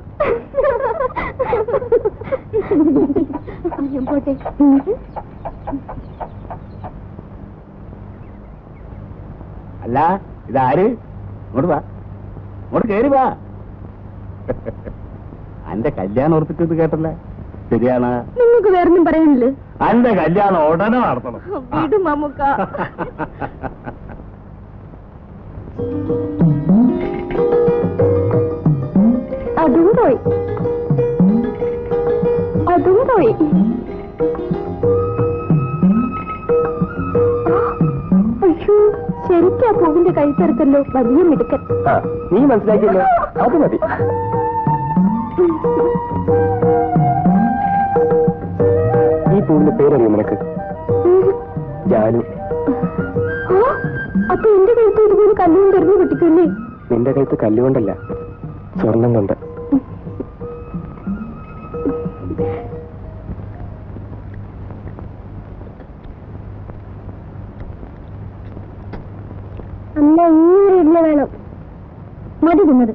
പോട്ടെ. അല്ല ഇതാര്? ഇങ്ങോട്ട് വാ, ഇങ്ങോട്ട് കയറി വാ. അന്റെ കല്യാണം ഓർത്തിട്ട് കേട്ടല്ലേ? ശരിയാണ്. നിങ്ങൾക്ക് വേറൊന്നും പറയാനില്ലേ? അന്റെ കല്യാണം ഉടനെ നടത്തണം. വീടും മമ്മൂക്ക. അതും പോയി, അതും പോയി. അയ്യോ, ശരിക്കാ പൂവിന്റെ കൈ ചേർത്തല്ലോ. വലിയ മിടുക്കൻ. നീ മനസ്സിലാക്കിയല്ലോ, അത് മതി. ഈ പൂവിന്റെ പേരറിയോ നിനക്ക്? ജാനു. അപ്പൊ എന്റെ കഴുത്ത് ഇതുപോലെ കല്ലുകൊണ്ട് എറിഞ്ഞു പൊട്ടിക്കല്ലേ? നിന്റെ കഴുത്ത് കല്ലുകൊണ്ടല്ല, സ്വർണം കൊണ്ട്. അമ്മ ഇന്നൊരു ഇഡ്ഡലി വേണം. മതി തിന്നത്.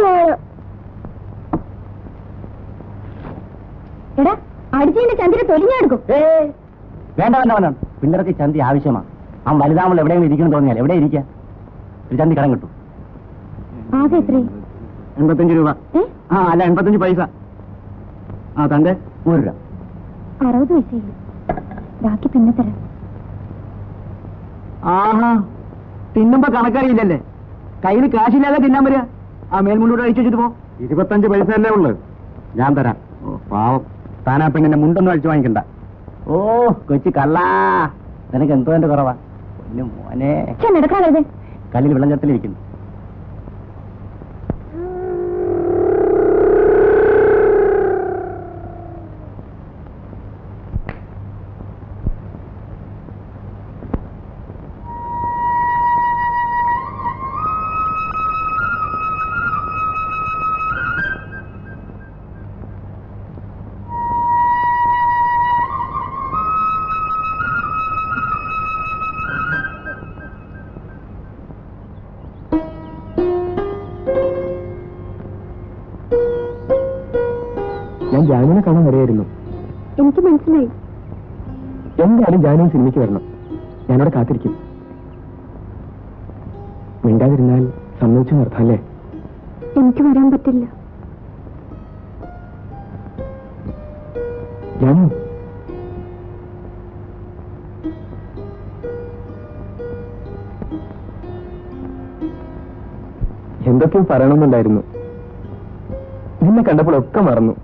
വേണം. എടാ, അടിച്ചതിന്റെ ചന്ദ്ര തൊലിഞ്ഞെടുക്കും. വേണ്ട വേണ്ട വേണ്ട, പിള്ളേർക്ക് ചന്തി ആവശ്യമാണ്. ആ വലുതാമൾ എവിടെയെങ്കിലും ഇരിക്കണം തോന്നിയാൽ എവിടെ ഇരിക്കുക? ഒരു ചന്തി കടം കിട്ടും. ആകെ എത്രയും 85 രൂപ. അല്ല 85 പൈസ. തന്റെ 1 രൂപ. 60 പൈസയില്ല, ബാക്കി പിന്നെ തരാം. ആഹാ, തിന്നുമ്പോ കണക്കറിയില്ലല്ലേ? കയ്യിൽ കാശില്ലാതെ തിന്നാൻ വരിക. ആ മേൽമുണ്ടൂടെ അഴിച്ചു വെച്ചിട്ട് പോ. 25 പൈസ അല്ലേ ഉള്ളു, ഞാൻ തരാം. പാവം, താനാ പെണ്ണിന്റെ മുണ്ടൊന്നും അഴിച്ചു വാങ്ങിക്കണ്ട. ഓ കൊച്ചു കള്ളാ, നിനക്ക് എന്തോ എന്റെ കുറവാ. മോനെ നടക്കാതെ കല്ലിൽ വെള്ളം ചേർത്തിലിരിക്കുന്നു. ഞാൻ ജാനുവിനെ കാണാൻ വരെയായിരുന്നു. എനിക്ക് മനസ്സിലായി. എന്തായാലും ജാനു സിനിമയ്ക്ക് വരണം. ഞാനവിടെ കാത്തിരിക്കും. മിണ്ടാതിരുന്നാൽ സമ്മതിച്ചു നിർത്താല്ലേ? എനിക്ക് വരാൻ പറ്റില്ല. ജാനു, എന്തൊക്കെയോ പറയണമെന്നുണ്ടായിരുന്നു. നിന്നെ കണ്ടപ്പോഴൊക്കെ മറന്നു.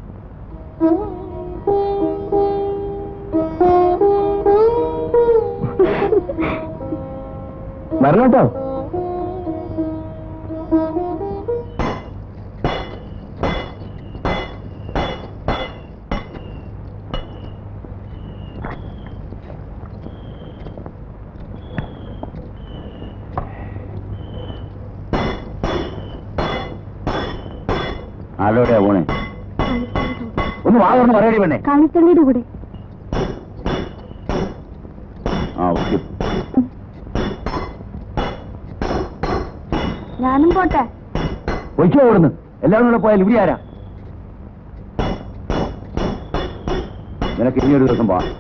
മറന്നോട്ടോ. ആരോടെയാ പോണേ? ഒന്ന് വാങ്ങുന്നു പറയടി പെണ്ണേ. കാണിത്തള്ളിയുടെ കൂടെ. ഓക്കെ, ഞാനും പോട്ടെ. ഒഴിച്ചോ അവിടുന്ന്. എല്ലാവരും കൂടെ പോയാൽ ഇവിടെ ആരാ? നിനക്ക് ഇനിയൊരു ദിവസം പോവാം.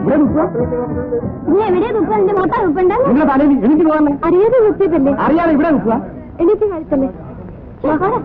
ഇവിടെ നിൽക്കുക. നീ എവിടെയാ തുപ്പ? എന്റെ മുഖത്താ തുപ്പണ്ട? നിങ്ങളുടെ തലയിൽ എനിക്ക് പോകാൻ അറിയാതെ തുപ്പിയതല്ലേ? അറിയാതെ ഇവിടെ നിൽക്കുക. എനിക്ക് കഴുത്തല്ലേ? മഹാരാ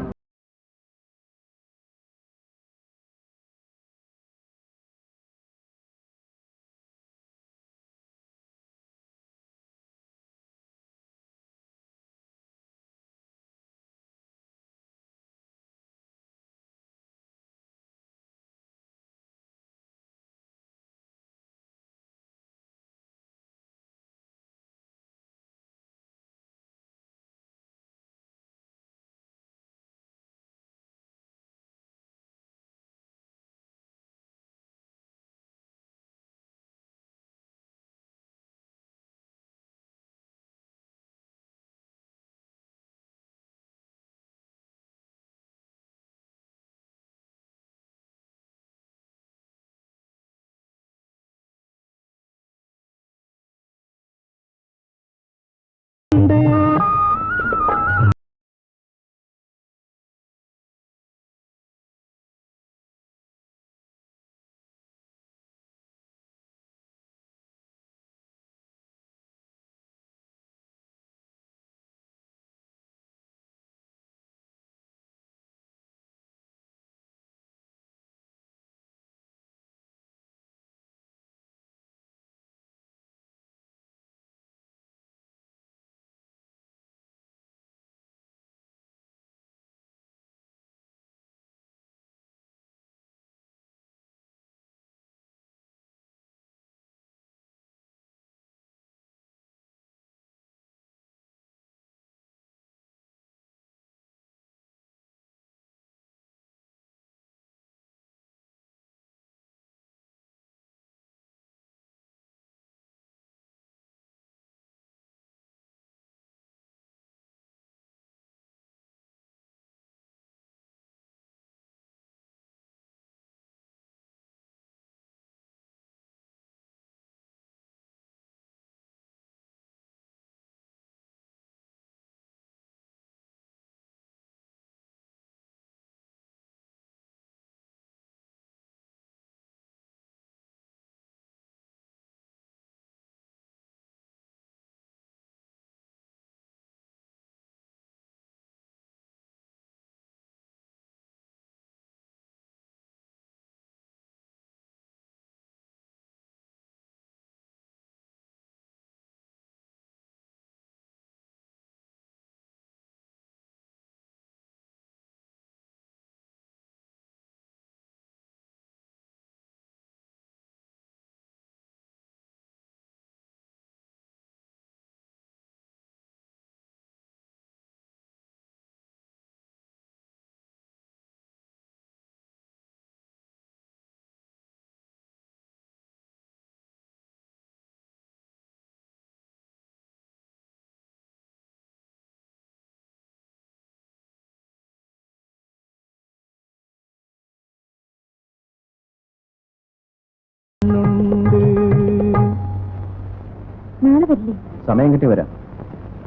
നാളെ വരില്ലേ? സമയം കിട്ടി വരാം.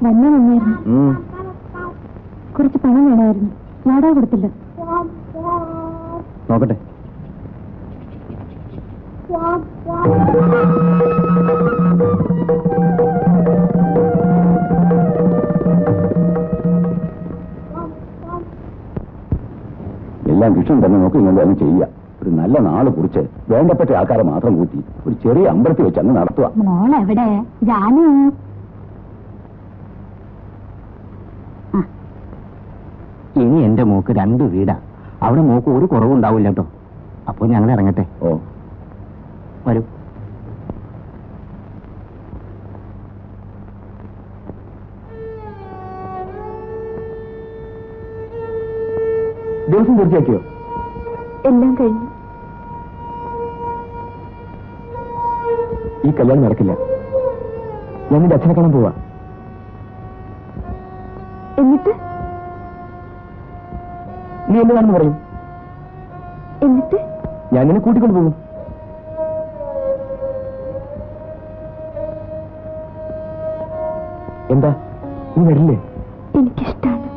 വന്നാ നന്നായിരുന്നു. കുറച്ച് പണം വേണമായിരുന്നു. വാടക കൊടുത്തില്ല. നോക്കട്ടെ. എല്ലാം കൃഷ്ണൻ തന്നെ നോക്കി ഇങ്ങനെ അങ്ങ് ചെയ്യുക. ഒരു നല്ല നാള് കുറിച്ച് വേണ്ടപ്പെട്ട ആൾക്കാരെ മാത്രം കൂട്ടി ഒരു ചെറിയ അമ്പലത്തിൽ വെച്ച് അങ്ങ് നടത്തുക. മോളെവിടെ? ജാനു ഇനി എന്റെ മോക്ക് 2 വീടാ. അവിടെ മോക്ക് ഒരു കുറവുണ്ടാവില്ല കേട്ടോ. അപ്പൊ ഞങ്ങൾ ഇറങ്ങട്ടെ. ഓ വരൂ. ദിവസം തീർച്ചയാക്കിയോ? എല്ലാം കഴിഞ്ഞു. ഈ കല്യാണം നടക്കില്ല. ഞാൻ നിന്റെ അച്ഛനെ കാണാൻ പോവാ. എന്നിട്ട് നീ എന്താണെന്ന് പറയും. എന്നിട്ട് ഞാൻ നിന്നെ കൂട്ടിക്കൊണ്ട് പോകും. എന്താ നീ വരില്ലേ? എനിക്കിഷ്ടാണ്.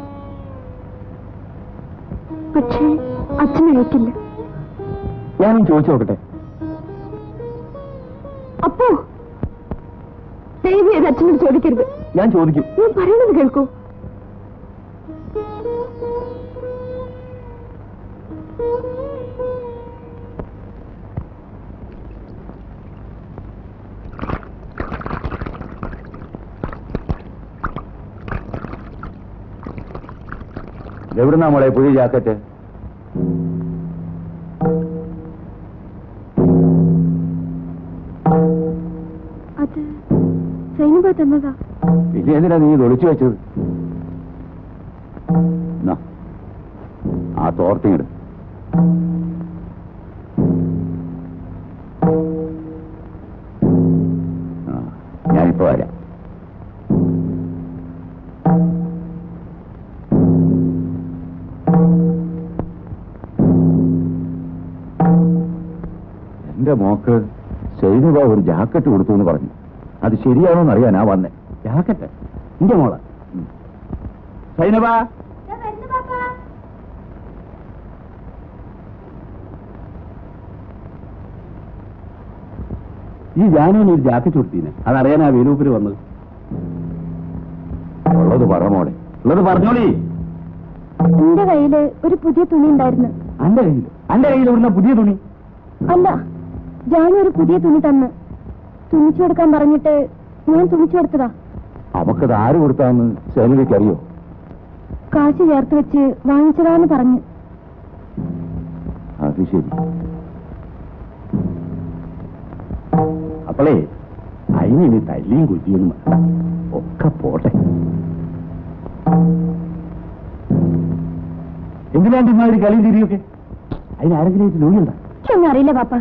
പക്ഷേ അച്ഛനയക്കില്ല. ഞാനും ചോദിച്ചു നോക്കട്ടെ. ദയവ് ചെയ്ത് അച്ഛനോട് ചോദിക്കരുത്. ഞാൻ ചോദിക്കും. ഞാൻ പറയുന്നത് കേൾക്കൂ. എവിടുന്നാ മോളെ പുതിയ ജാക്കറ്റ്? അത് സൈനുബ തന്നതാ. പിന്നെ എന്തിനാ നീ ഇത് ഒളിച്ചു വെച്ചത്? ആ തോർത്തിങ്ങട്. ഞാനിപ്പോ വരാം. എന്റെ മോക്ക് സൈനുബ ഒരു ജാക്കറ്റ് കൊടുത്തു എന്ന് പറഞ്ഞു. അത് ശരിയാണോന്ന് അറിയാനാ വന്നേ. ജാക്കറ്റ്? എന്റെ മോള് സൈനുബ, ഈ ജാനുവിന് ഒരു ജാക്കറ്റ് കൊടുത്തീനെ, അതറിയാനാ വേലൂപ്പിൽ വന്നത്. ഉള്ളത് പറമോടെ, ഉള്ളത് പറഞ്ഞോളി. എന്റെ കയ്യില് ഒരു പുതിയ തുണി ഉണ്ടായിരുന്നു. അന്റെ കയ്യിൽ ഇവിടുന്ന പുതിയ തുണി? അല്ല, ജാനു ഒരു പുതിയ തുണി തന്ന് തുണിച്ചു കൊടുക്കാൻ പറഞ്ഞിട്ട് ഞാൻ തുണിച്ചു കൊടുത്തതാ. അവക്കത് ആര് കൊടുത്താന്ന് സൈനുവയ്ക്ക് അറിയോ? കാശ് ചേർത്ത് വെച്ച് വാങ്ങിച്ചതാന്ന് പറഞ്ഞു. അത് ശരി. അപ്പോളേ അതിനി തല്ലിയും കുറ്റിയൊന്നും വേണ്ട, ഒക്കെ പോട്ടെ. എന്തിനാണ്ട് ഇമാതിരി കളിയും തിരിയൊക്കെ? അതിനാരെങ്കിലും ജോലിയുണ്ട? ഒന്നും അറിയില്ല പാപ്പ.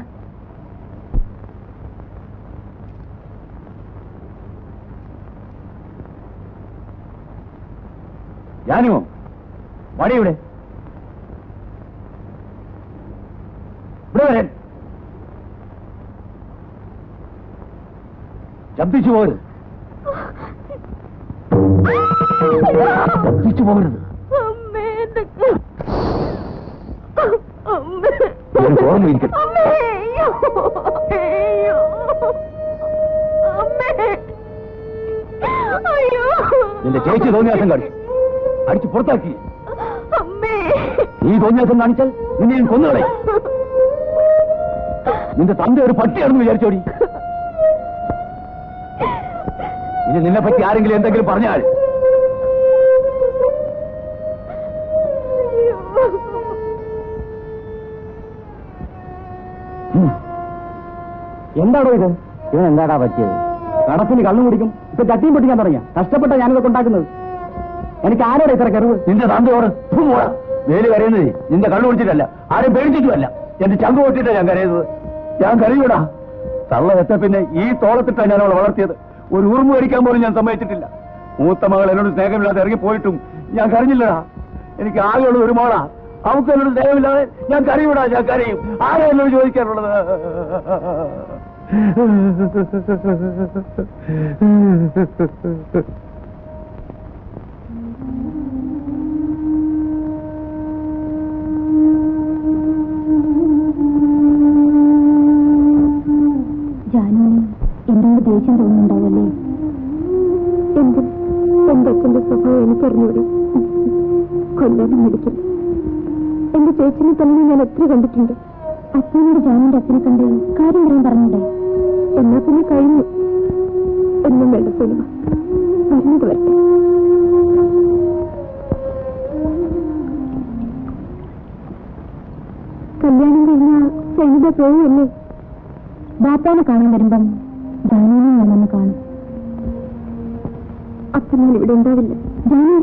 ഞാനുമോ വടി ഇവിടെ വരാൻ ശബ്ദിച്ചു പോകരുത്, ശബ്ദിച്ചു പോകരുത്. ഓർമ്മയിരിക്കും. നിന്റെ ചേച്ചി തോന്നിയാസം കാണിച്ചു, അടിച്ച് പുറത്താക്കി. നീ തോന്നിയാസം കാണിച്ചാൽ നിന്നെ ഞാൻ കൊന്നുകളയും. നിന്റെ തന്റെ ഒരു പട്ടിയാണെന്ന് വിചാരിച്ചോടി. ഇനി നിന്നെ പറ്റി ആരെങ്കിലും എന്തെങ്കിലും പറഞ്ഞാൽ എന്താണോ ഇത്? ഇവൻ എന്താടാ പറ്റിയത്? കടപ്പിന് കണ്ണു കുടിക്കും, ഇപ്പൊ ചട്ടിയും പൊട്ടിക്കാൻ തുടങ്ങിയ. കഷ്ടപ്പെട്ട ഞാനിതൊക്കെ ഉണ്ടാക്കുന്നത്. എനിക്ക് ആരോടെ ഇത്ര കരുവ്? നിന്റെ തന്തയോട് വേല് കരയുന്നത് നിന്റെ കണ്ണു കുടിച്ചിട്ടല്ല, ആരും പേടിച്ചിട്ടുമല്ല. എന്റെ ചങ്ക് പൊട്ടിട്ടാ ഞാൻ കരയുന്നത്. ഞാൻ കരയൂടാ. തള്ള വെച്ച പിന്നെ ഈ തോളത്തിട്ടാ ഞാൻ അവളെ വളർത്തിയത്. ഒരു ഉറുമ്പ് കഴിക്കാൻ പോലും ഞാൻ സമ്മതിച്ചിട്ടില്ല. മൂത്ത മകൾ എന്നോട് സ്നേഹമില്ലാതെ ഇറങ്ങി പോയിട്ടും ഞാൻ കരഞ്ഞില്ലടാ. എനിക്ക് ആകെയുള്ളത് ഒരു മോളാ. അവർക്ക് എന്നോട് സ്നേഹമില്ലാതെ ഞാൻ കരയൂടാ, ഞാൻ കരയും. ആരാ എന്നോട് ചോദിക്കാനുള്ളത്? ജാനുവിന് എന്നോട് ദേഷ്യം തോന്നുന്നുണ്ടാവല്ലേ? എന്റെ അച്ഛന്റെ സ്വഭാവം എനിക്കറിഞ്ഞൂടെ? കൊല്ലാനും മടിക്കില്ല. എന്റെ ചേച്ചിനെ തന്നെ ഞാൻ എത്ര കണ്ടിട്ടുണ്ട്. അച്ഛനോട് ജാനുവിന്റെ അച്ഛനെ കണ്ട് കാര്യം പറയാൻ പറഞ്ഞിട്ടേ. എന്നാ പിന്നെ കഴിഞ്ഞു. എന്നും വേണ്ട സിനിമ പറഞ്ഞത് വരട്ടെ. കല്യാണം കഴിഞ്ഞാൽ സൈനിക പോവുമല്ലേ? ബാപ്പാനെ കാണാൻ വരുമ്പം ജാനുവിനെ ഞാനൊന്ന് കാണും. അപ്പൊ ഞാൻ ഇവിടെ ഉണ്ടാവില്ല. ജാനു,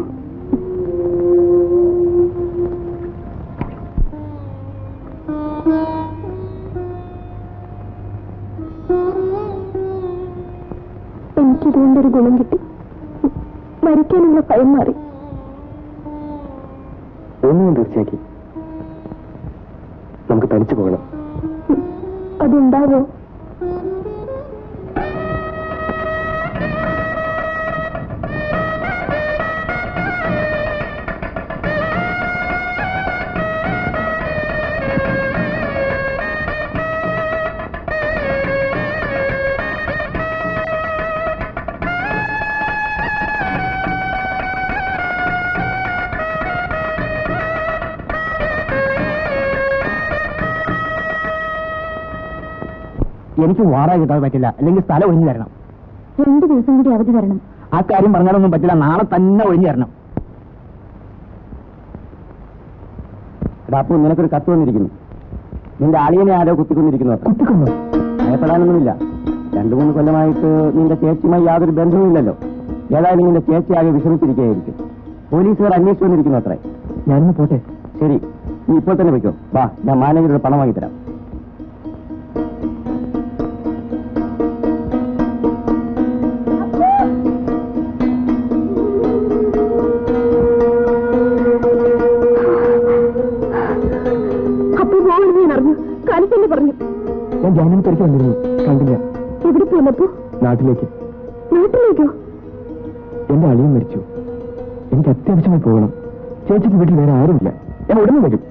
എനിക്കിതുകൊണ്ടൊരു ഗുണം കിട്ടി. മരിക്കാനുള്ള ഭയം മാറി. ഒന്നും തീർച്ചയാക്കി നമുക്ക് തനിച്ചു പോകണം. അതുണ്ടാവോ? എനിക്ക് വാടക കിട്ടാതെ പറ്റില്ല, അല്ലെങ്കിൽ സ്ഥലം ഒഴിഞ്ഞു തരണം. 2 ദിവസം കൂടി അവധി തരണം. ആ കാര്യം പറഞ്ഞാലൊന്നും പറ്റില്ല, നാളെ തന്നെ ഒഴിഞ്ഞു തരണം. അപ്പൊ നിനക്കൊരു കത്ത് വന്നിരിക്കുന്നു. നിന്റെ അളിയനെ ആരോ കുത്തിക്കൊന്നിരിക്കുന്നു. കുത്തിക്കൊന്നു? ഭയപ്പെടാനൊന്നുമില്ല. 2-3 കൊല്ലമായിട്ട് നിന്റെ ചേച്ചിയുമായി യാതൊരു ബന്ധവുമില്ലല്ലോ. ഏതായാലും നിന്റെ ചേച്ചി ആകെ വിഷമിച്ചിരിക്കുകയായിരിക്കും. പോലീസുകാർ അന്വേഷിച്ചു വന്നിരിക്കുന്നു അത്രേ. ഞാനിന്ന് പോട്ടെ. ശരി, നീ ഇപ്പോൾ തന്നെ വയ്ക്കോ. വാ, ഞാൻ മാനേജറുടെ പണം വാങ്ങിത്തരാം. അപ്പൊ പോകണമെന്ന് ഞാൻ അറിഞ്ഞു. കാലിത്തന്നെ പറഞ്ഞു. ഞാൻ ജാമ്യം തിരിച്ചു വന്നിരുന്നു, കണ്ടില്ല. എവിടെ പോന്നപ്പോ? നാട്ടിലേക്ക്. നാട്ടിലേക്കോ? എന്റെ അളിയൻ മരിച്ചു. എനിക്ക് അത്യാവശ്യമായി പോകണം. ചേച്ചിക്ക് വീട്ടിൽ വേറെ ആരുമില്ല. ഞാൻ ഉടനെ വരും.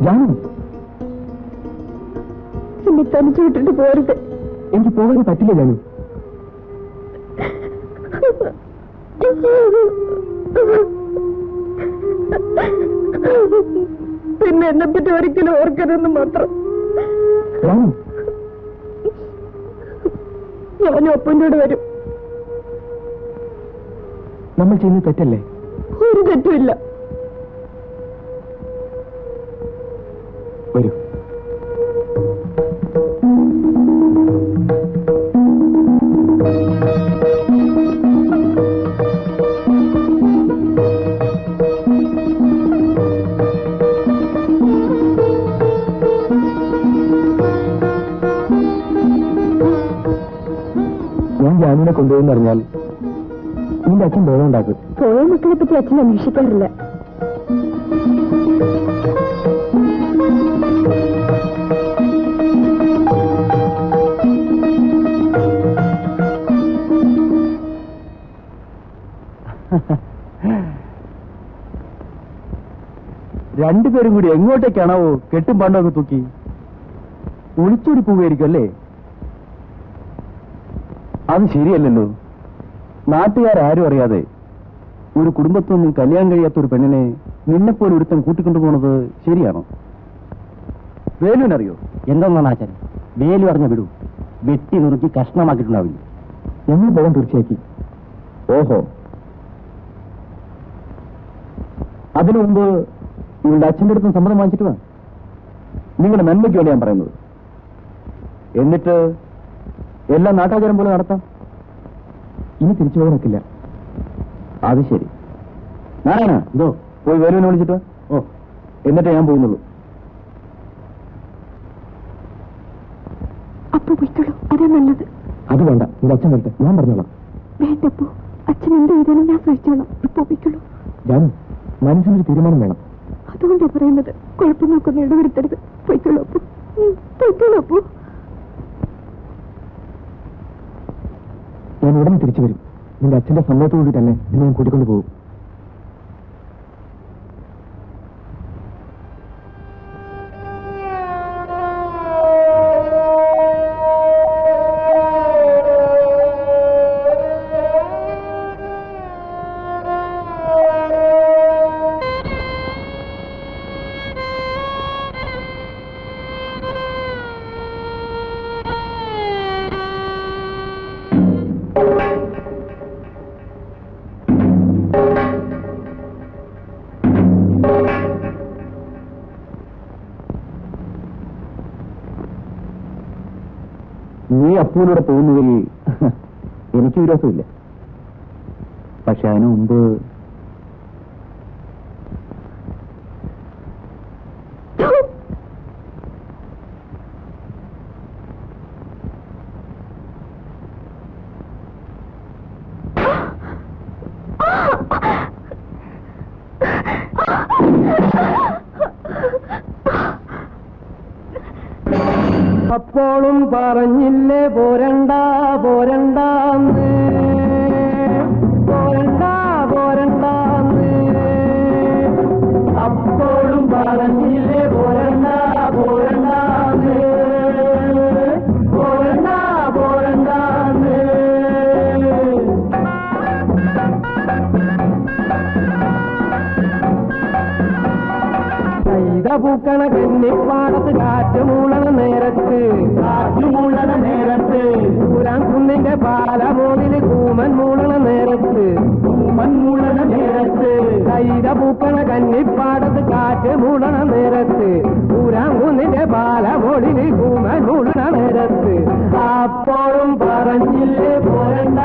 ജാനു, എന്നെ തനിച്ചു വിട്ടിട്ട് പോരുത്. എനിക്ക് പോകാൻ പറ്റില്ല ജാനു. പിന്നെ എന്നെ പറ്റി ഒരിക്കലും ഓർക്കരുതെന്ന് മാത്രം. ജാനു, ഞാനും അപ്പൻ്റെ കൂടെ വരും. നമ്മൾ ചെയ്യുന്നത് തെറ്റല്ലേ? ഒരു തെറ്റുമില്ല. വരൂ. ഞാൻ ജാനുവിനെ കൊണ്ടുപോയെന്ന് അറിഞ്ഞാൽ നിന്റെ അച്ഛൻ ബോധം ഉണ്ടാക്കും. പോയ മക്കളെ പറ്റി അച്ഛൻ അന്വേഷിക്കാറില്ല. രണ്ടുപേരും കൂടി എങ്ങോട്ടേക്കാണോ കെട്ടും പണ്ടൊക്കെ തൂക്കി ഒളിച്ചോടി പോവുകയായിരിക്കും അല്ലേ? അത് ശരിയല്ലല്ലോ. നാട്ടുകാരും അറിയാതെ ഒരു കുടുംബത്തൊന്നും കല്യാണം കഴിയാത്ത ഒരു പെണ്ണിനെ നിന്നെപ്പോലെ ഒരുത്തം കൂട്ടിക്കൊണ്ടു പോണത് ശരിയാണോ? വേലുവിനറിയോ? എന്തെന്നാണ് ആചാരം? വേലു അറിഞ്ഞ വിടൂ, വെട്ടി നുറുക്കി കഷ്ണമാക്കിയിട്ടുണ്ടാവില്ല. ഞങ്ങൾ പോകാൻ തീർച്ചയാക്കി. ഓഹോ, അതിനു മുമ്പ് നിങ്ങളുടെ അച്ഛൻ്റെ അടുത്തും സമ്മതം വാങ്ങിച്ചിട്ട് വേണം. നിങ്ങളുടെ നന്മയ്ക്ക് വേണ്ടി ഞാൻ പറയുന്നത്. എന്നിട്ട് എല്ലാം നാട്ടാചാരം പോലെ നടത്താം. ഇനി തിരിച്ചു പോകാൻ ഒക്കില്ല. അത് ശരി. നാരായണ, എന്തോ പോയി വേലുവിനെ വിളിച്ചിട്ട് വാ. ഓ, എന്നിട്ടേ ഞാൻ പോകുന്നുള്ളൂ. അപ്പൊ പോയിക്കോളൂ, അതേ നല്ലത്. അത് വേണ്ട, നിന്റെ അച്ഛൻ വരട്ടെ, ഞാൻ പറഞ്ഞോളാം. വേണ്ടപ്പോ അച്ഛൻ എന്ത് ചെയ്താലും ഞാൻ സഹിച്ചോളാം. ഇപ്പൊ പോയിക്കോളൂ. ഞാൻ മനസ്സിനൊരു തീരുമാനം വേണം. അതുകൊണ്ടാ പറയുന്നത്. കുഴപ്പം നോക്കൊന്നും ഇടവരുത്തരുത്. പോയിക്കോളൂ അപ്പോ. പോയിക്കോളൂ അപ്പോ. ഞാൻ ഉടനെ തിരിച്ചു വരും. നിന്റെ അച്ഛന്റെ സമ്മതത്തോടുകൂടി തന്നെ എന്നെ ഞാൻ കൂട്ടിക്കൊണ്ടു പോകും. നീ അപ്പൂനോടെ പോകുന്നതിൽ എനിക്ക് വിരോധമില്ല. പക്ഷെ അതിനു മുമ്പ് അപ്പോഴും പറഞ്ഞില്ലേ പോരണ്ട പോരണ്ടാന്ന്, പോരണ്ട പോരണ്ടാന്ന്. അപ്പോഴും പറഞ്ഞില്ലേ പോരണ്ട പോരണ്ടാന്ന്, പോരണ്ട പോരണ്ടാന്ന്. പൂക്കണ കന്നിപ്പാടത്ത് കാറ്റുമൂളണ നേരത്ത് ഊരാൻ കുന്നിന്റെ പാലമോതിൽ കൂമൻ മൂളണ നേരത്ത് കൈത പൂക്കണ കന്നിപ്പാടത്ത് കാറ്റ് മൂളണ നേരത്ത് ഊരാൻ കുന്നിന്റെ പാലമോതിൽ കൂമൻ മൂളണ നേരത്ത് അപ്പോഴും പറഞ്ഞില്ലേ പോരണ്ട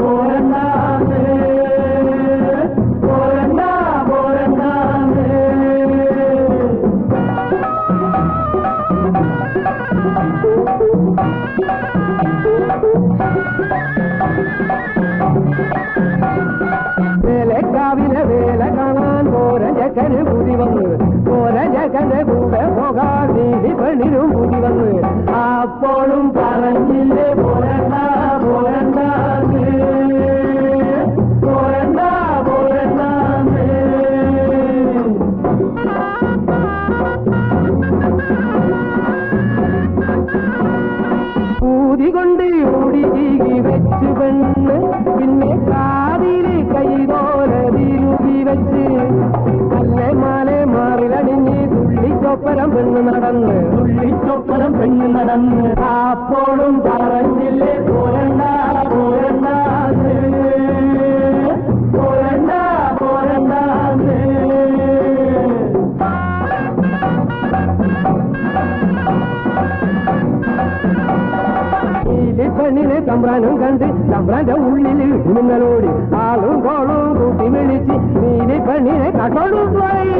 പോരണ്ട പോരണ്ട പോരണ്ട വേലക്കാവിലെ വേല കാണാൻ പോരജക്കന് പുതി വന്ന് പോരജക്കന്റെ കൂടെ പോകാൻ നീതി പെണ്ണിനും പുതി വന്ന് അപ്പോഴും പറഞ്ഞില്ലേ പോരണ്ട പോരണ്ട പോരണ്ട പോരണ്ട ൂതികൊണ്ട് ഓടി ചീകി വെച്ച് പെണ്ണ് പിന്നെ കാതില് കൈതോല തിരുകി വെച്ച് അല്ലെ മാലെ മാറിലടിഞ്ഞ് തുള്ളിച്ചൊപ്പരം പെണ്ണ് നടന്ന് അപ്പോഴും പറഞ്ഞില്ലേ പോരണ്ട പോരണ്ട പോരണ്ട പോരണ്ട പെണ്ണിനെ തമ്പ്രാനും കണ്ട് തമ്പ്രാന്റെ ഉള്ളിൽ ഇടുന്നലോടി ആളും കോളും കൂട്ടി വിളിച്ച് നീലി പെണ്ണിനെ കട്ടോടും പോയി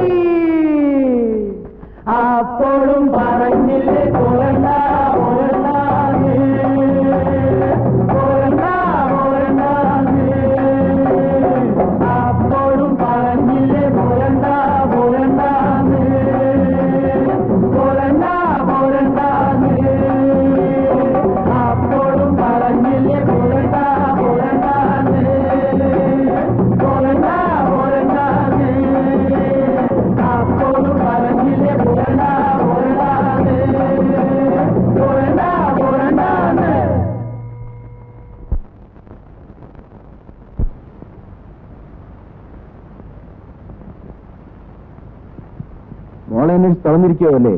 അപ്പോഴും പറഞ്ഞില്ലേ പോരണ്ട പോരണ്ട പോരണ്ട പോരണ്ട അപ്പോഴും പറഞ്ഞില്ലേ പോരണ്ട പോരണ്ട പോരണ്ട പോരണ്ട അപ്പോഴും പറഞ്ഞില്ലേ പോരണ്ട പോരണ്ട പോരണ്ട പോരണ്ട അപ്പോഴും പറഞ്ഞില്ലേ പോരണ്ട പോരണ്ട പോരണ്ട പോരണ്ട മോളെ എന്നെ തളർന്നിരിക്കുകയല്ലേ?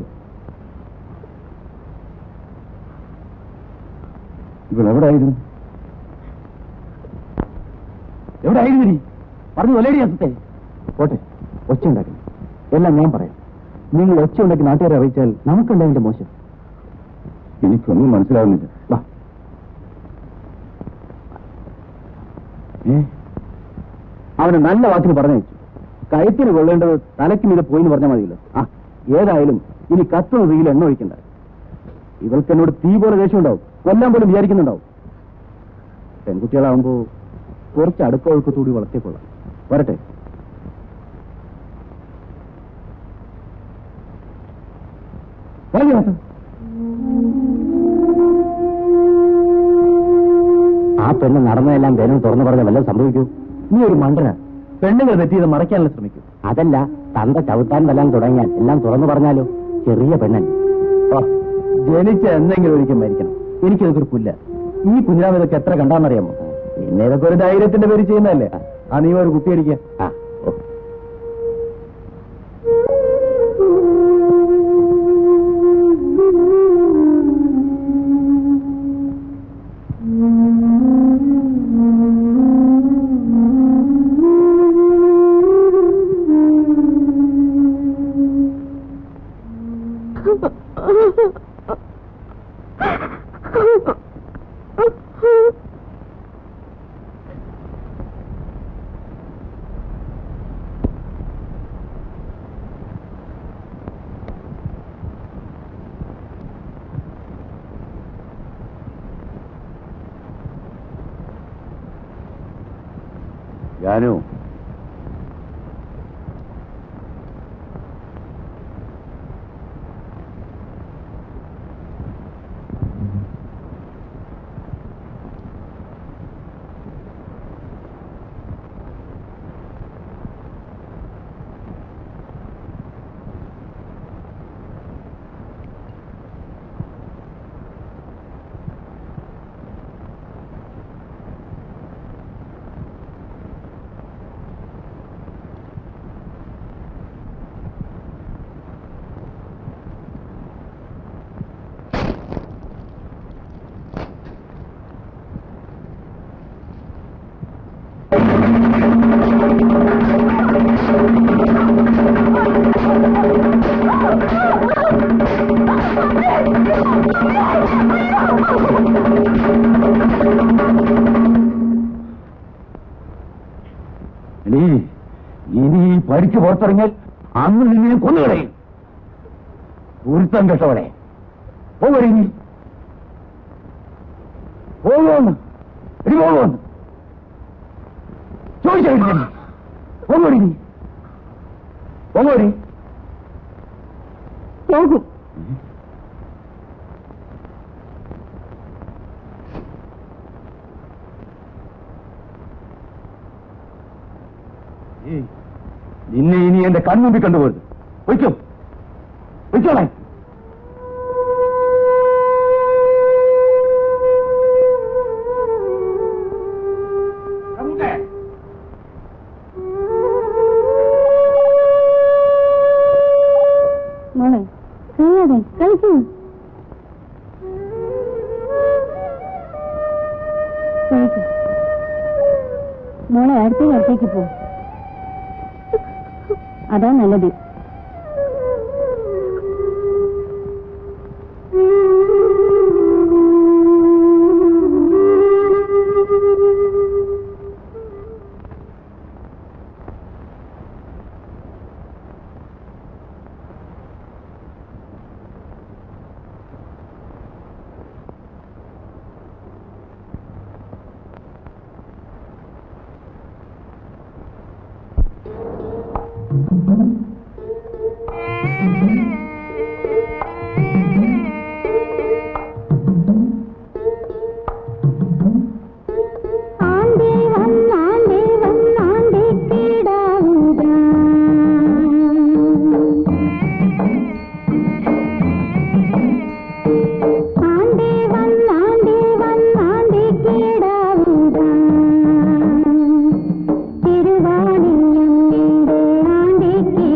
ഇവളെവിടായിരുന്നു? എവിടെയായിരുന്നു നീ? പറഞ്ഞു കൊല്ലേടി അസത്തെ. പോട്ടെ, ഒച്ച ഉണ്ടാക്കി എല്ലാം ഞാൻ പറയാം. നിങ്ങൾ ഒച്ച ഉണ്ടാക്കി നാട്ടുകാരെ അറിയിച്ചാൽ നമുക്കുണ്ടായതിന്റെ മോശം. എനിക്കൊന്നും മനസ്സിലാവുന്നില്ല. വാ. അവന് നല്ല വാക്കിന് പറഞ്ഞു വെച്ചു. കഴുത്തിന് കൊള്ളേണ്ടത് തലയ്ക്ക് മീതെ പോയിന്ന് പറഞ്ഞാൽ മതിയല്ലോ. ഏതായാലും ഇനി കത്തുന്ന തീയിൽ എണ്ണ ഒഴിക്കണ്ട. ഇവൾക്ക് എന്നോട് തീ പോലെ ദേഷ്യമുണ്ടാവും, കൊല്ലാൻ പോലും വിചാരിക്കുന്നുണ്ടാവും. പെൺകുട്ടികളാവുമ്പോ കുറച്ച് അടുക്കൊഴുക്കത്തൂടി വളർത്തിക്കൊള്ളാം. വരട്ടെ. ആ പെണ്ണ് നടന്നതെല്ലാം വേണം തുറന്നു പറഞ്ഞ വല്ലതും സംഭവിക്കൂ. നീ ഒരു മണ്ടന. പെണ്ണുങ്ങൾ തെറ്റിയത് മറയ്ക്കാനുള്ള ശ്രമിക്കും. അതല്ല, തന്ത ചവിട്ടാൻ വല്ലാൻ തുടങ്ങിയാൽ എല്ലാം തുറന്നു പറഞ്ഞാലോ? ചെറിയ പെണ്ണൻ. ജനിച്ച എന്തെങ്കിലും ഒരിക്കൽ മരിക്കണം. എനിക്കിതൊക്കെ പുല്ല. ഈ കുഞ്ഞാവ് ഇതൊക്കെ എത്ര കണ്ടാന്നറിയാമോ? പിന്നെ ഇതൊക്കെ ഒരു ധൈര്യത്തിന്റെ പേര് ചെയ്യുന്നതല്ലേ. നീ ഒരു കുപ്പിയടിക്കുക. ജാനു, വഴിക്ക് പുറത്തിറങ്ങിയാൽ അന്ന് നിന്നെ കൊന്നുകളയും. ഒരുത്തം കെട്ടവളെ പോകടി നീ, പോകുമെന്ന് ഇനി പോകുമെന്ന് ചോദിച്ചു. പോകടി നീ, പോകടി. പോകും. നിന്നെ ഇനി എന്റെ കൺമുമ്പിൽ കണ്ടുപോരുത്. വയ്ക്കോ, വയ്ക്കോളെ. മോളെ കഴിയാതെ കളിക്കൂ. കഴിക്കൂ മോളെ, അടുത്തേക്ക് പോ. അതാ നല്ലത്. തിരുവാണിയമ്മയുടെ ആണ്ടിക്ക്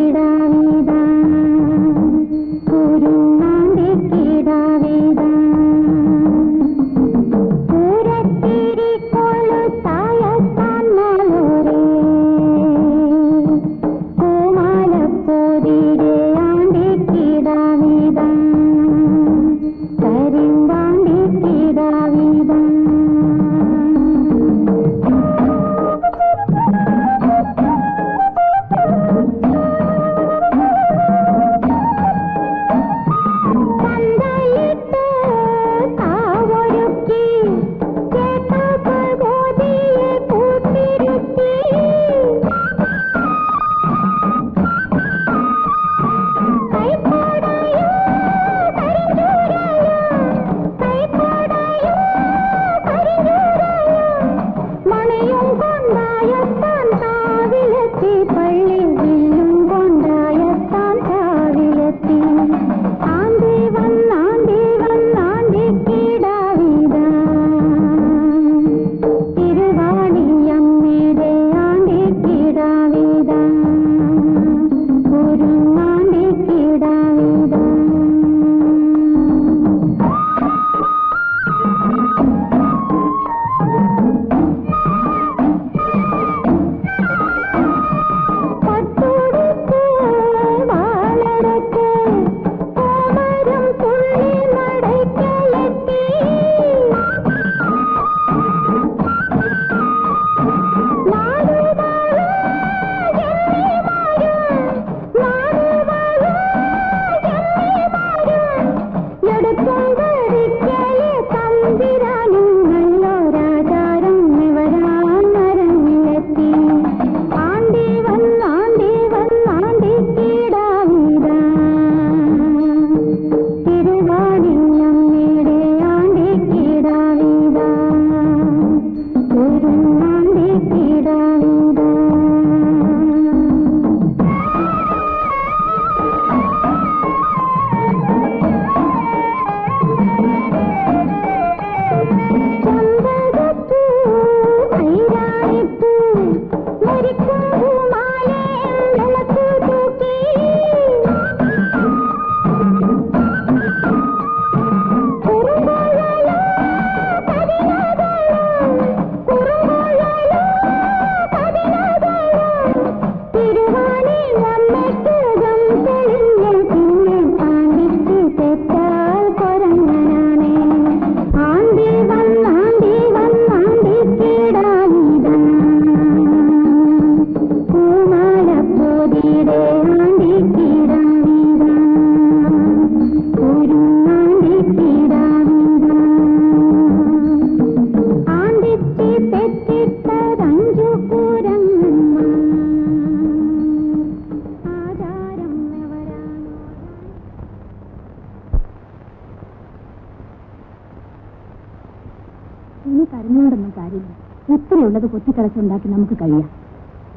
ഇനി കരഞ്ഞുകൊണ്ടൊന്നും കാര്യമില്ല. ഇത്രയുള്ളത് കൊത്തിക്കളച്ചുണ്ടാക്കി നമുക്ക് കഴിയാം.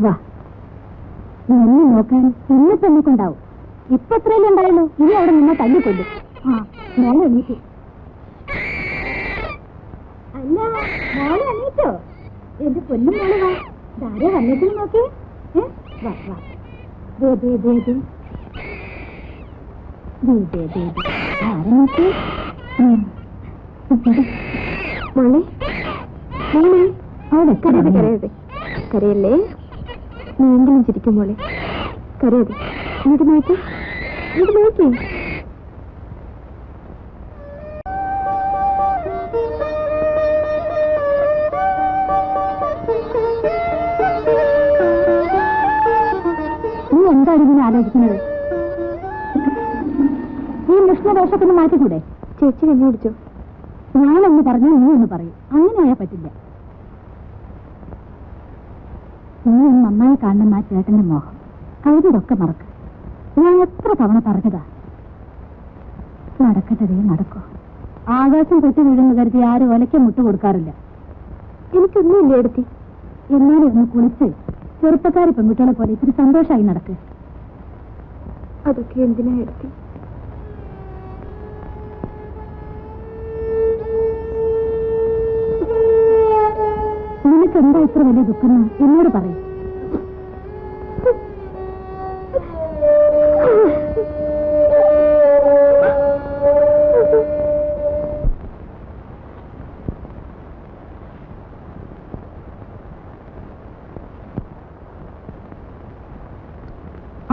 വാ, എന്നെ നോക്കാൻ ഇന്നിപ്പോ നമുക്കുണ്ടാവും. ഇപ്പൊ എത്രയല്ലേ ഉണ്ടായുള്ളൂ? ഇനി അവിടെ നിന്നെ തല്ലിക്കൊല്ലും. ആ, മോളെ എണീറ്റു. അല്ല, മോളെ എണീറ്റോ? എന്റെ പൊന്നും മോളെ വാ. ധാര വന്നിട്ട് നോക്കി. വാ വാ. ദേ ദേ ദേ ദേ ദേ ദേ ദേ ദേ. ധാര നോക്കി. മോളെ മോളെ, അവിടെ കരയരുത് കരയരുത്. കരയല്ലേ, നീയെങ്കിലും ചിരിക്കും മോളെ. കരയരുത്. ഇങ്ങോട്ട് നോക്കി, ഇങ്ങോട്ട് നോക്കി. നീ എന്താണ് ഇതിനെ ആലോചിക്കുന്നത്? ഈ മുഷ്ണദോഷത്തിന് മാറ്റിക്കൂടെ? ചേച്ചി എന്നെ കുടിച്ചോ? ഞാനൊന്ന് പറഞ്ഞു, നീ ഒന്ന് പറയും. അങ്ങനെയായാൽ പറ്റില്ല. നീ നന്നായി കാണുന്ന ആ ചേട്ടന്റെ മോഹം കഴുതിയൊക്കെ മറക്ക്. ഞാൻ എത്ര തവണ പറഞ്ഞതാ. നടക്കട്ടതേ നടക്കോ. ആകാശം പൊട്ടി വീഴുന്ന കരുതി ആരും ഒലയ്ക്ക് മുട്ട് കൊടുക്കാറില്ല. എനിക്കൊന്നുമില്ല എടുത്തി. എന്നാലും ഒന്ന് കുളിച്ച് ചെറുപ്പക്കാരി പെൺകുട്ടികളെ പോലെ ഇത്തിരി സന്തോഷമായി നടക്ക്. അതൊക്കെ എന്തിനാ എടുത്തി? നിനക്കെന്താ ഇത്ര വലിയ ദുഃഖം എന്നോട് പറയും.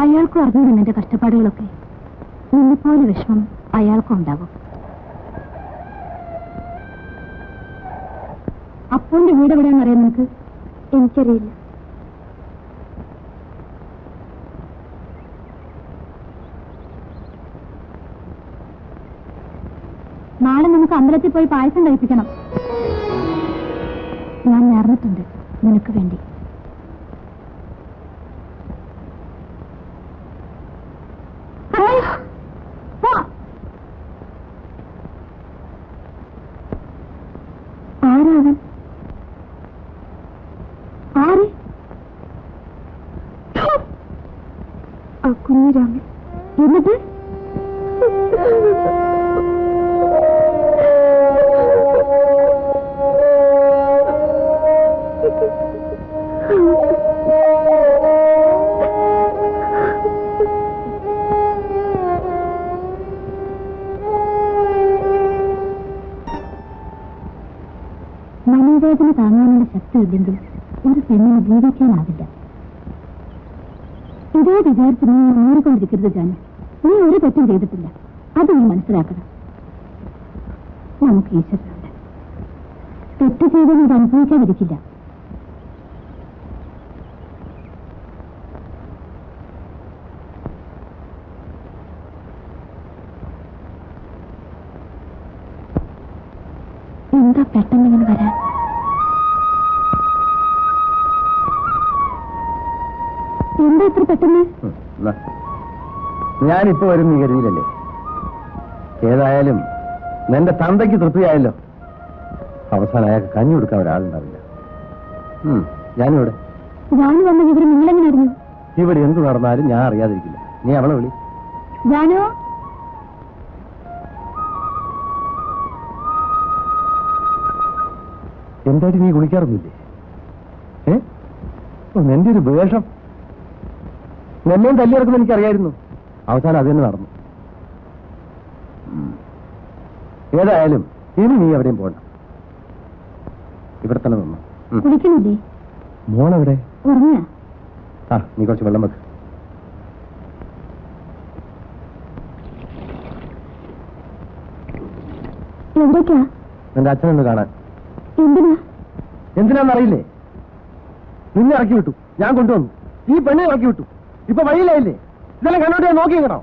അയാൾക്കും അറിഞ്ഞു നിന്റെ കഷ്ടപ്പാടുകളൊക്കെ. നിന്നെപ്പോലെ വിഷമം അയാൾക്കും ഉണ്ടാകും. അപ്പൂന്റെ വീട് എവിടെയാണെന്നറിയാം നിനക്ക്? എനിക്കറിയില്ല. നാളെ നമുക്ക് അമ്പലത്തിൽ പോയി പായസം കഴിപ്പിക്കണം. ഞാൻ നേർന്നിട്ടുണ്ട് നിനക്ക് വേണ്ടി. ആരാവൻ? ആര്? ആ കുഞ്ഞിരാമൻ. എന്നിട്ട് മനോവേദന താങ്ങാനുള്ള ശക്തി ഇല്ലെങ്കിൽ ഒരു പെണ്ണിന് ജീവിക്കാനാവില്ല. ഇതേ വിചാരിച്ച് നീ മൂറിക്കൊണ്ടിരിക്കരുത് ജാനു. നീ ഒരു തെറ്റും ചെയ്തിട്ടില്ല. അത് നീ മനസ്സിലാക്കണം. നമുക്ക് ഈശ്വരനുണ്ട്. തെറ്റ് ചെയ്തത് ഇത് അനുഭവിക്കാതിരിക്കില്ല. എന്താ പെട്ടെന്ന് ഇങ്ങനെ വരാൻ? എന്താ ഇത്ര പെട്ടെന്ന്? ഞാനിപ്പോ വരും നീ കരുതിയില്ലല്ലേ? ഏതായാലും നിന്റെ തന്തയ്ക്ക് തൃപ്തിയായല്ലോ. അവസാനം അയാൾക്ക് കഞ്ഞി കൊടുക്കാൻ ഒരാളുണ്ടാവില്ല. ഞാനിവിടെ. ജാനു വന്ന വിവരം നിങ്ങളെങ്ങനെ അറിഞ്ഞു? ഇവിടെ എന്ത് നടന്നാലും ഞാൻ അറിയാതിരിക്കില്ല. നീ അവളെ വിളി. ജാനു, എന്തായിട്ട് നീ കുളിക്കാറൊന്നുമില്ലേ? നിന്റെ ഒരു വേഷം. എന്നെയും തല്ലിയിറക്കുന്ന എനിക്കറിയായിരുന്നു. അവസാനം അത് തന്നെ നടന്നു. ഏതായാലും ഇനി നീ എവിടെയും പോകണ്ട. ഇവിടെ തന്നെ നിന്നു. കുളിക്കണില്ലേ? മോളെവിടെ? ഉറങ്ങിയ? ആ, നീ കുറച്ച് വെള്ളം വെക്ക്. എവിടേക്കാ? നിന്റെ അച്ഛനൊന്ന് കാണാൻ. എന്തിനാ? എന്തിനാന്നറിയില്ലേ? നിന്നെ ഇറക്കി വിട്ടു, ഞാൻ കൊണ്ടുവന്നു. ഈ പെണ്ണെ ഇറക്കി വിട്ടു. ഇപ്പൊ വഴിയിലായില്ലേ? ഇതെല്ലാം കണ്ടോട്ട് ഞാൻ നോക്കിയിങ്ങണോ?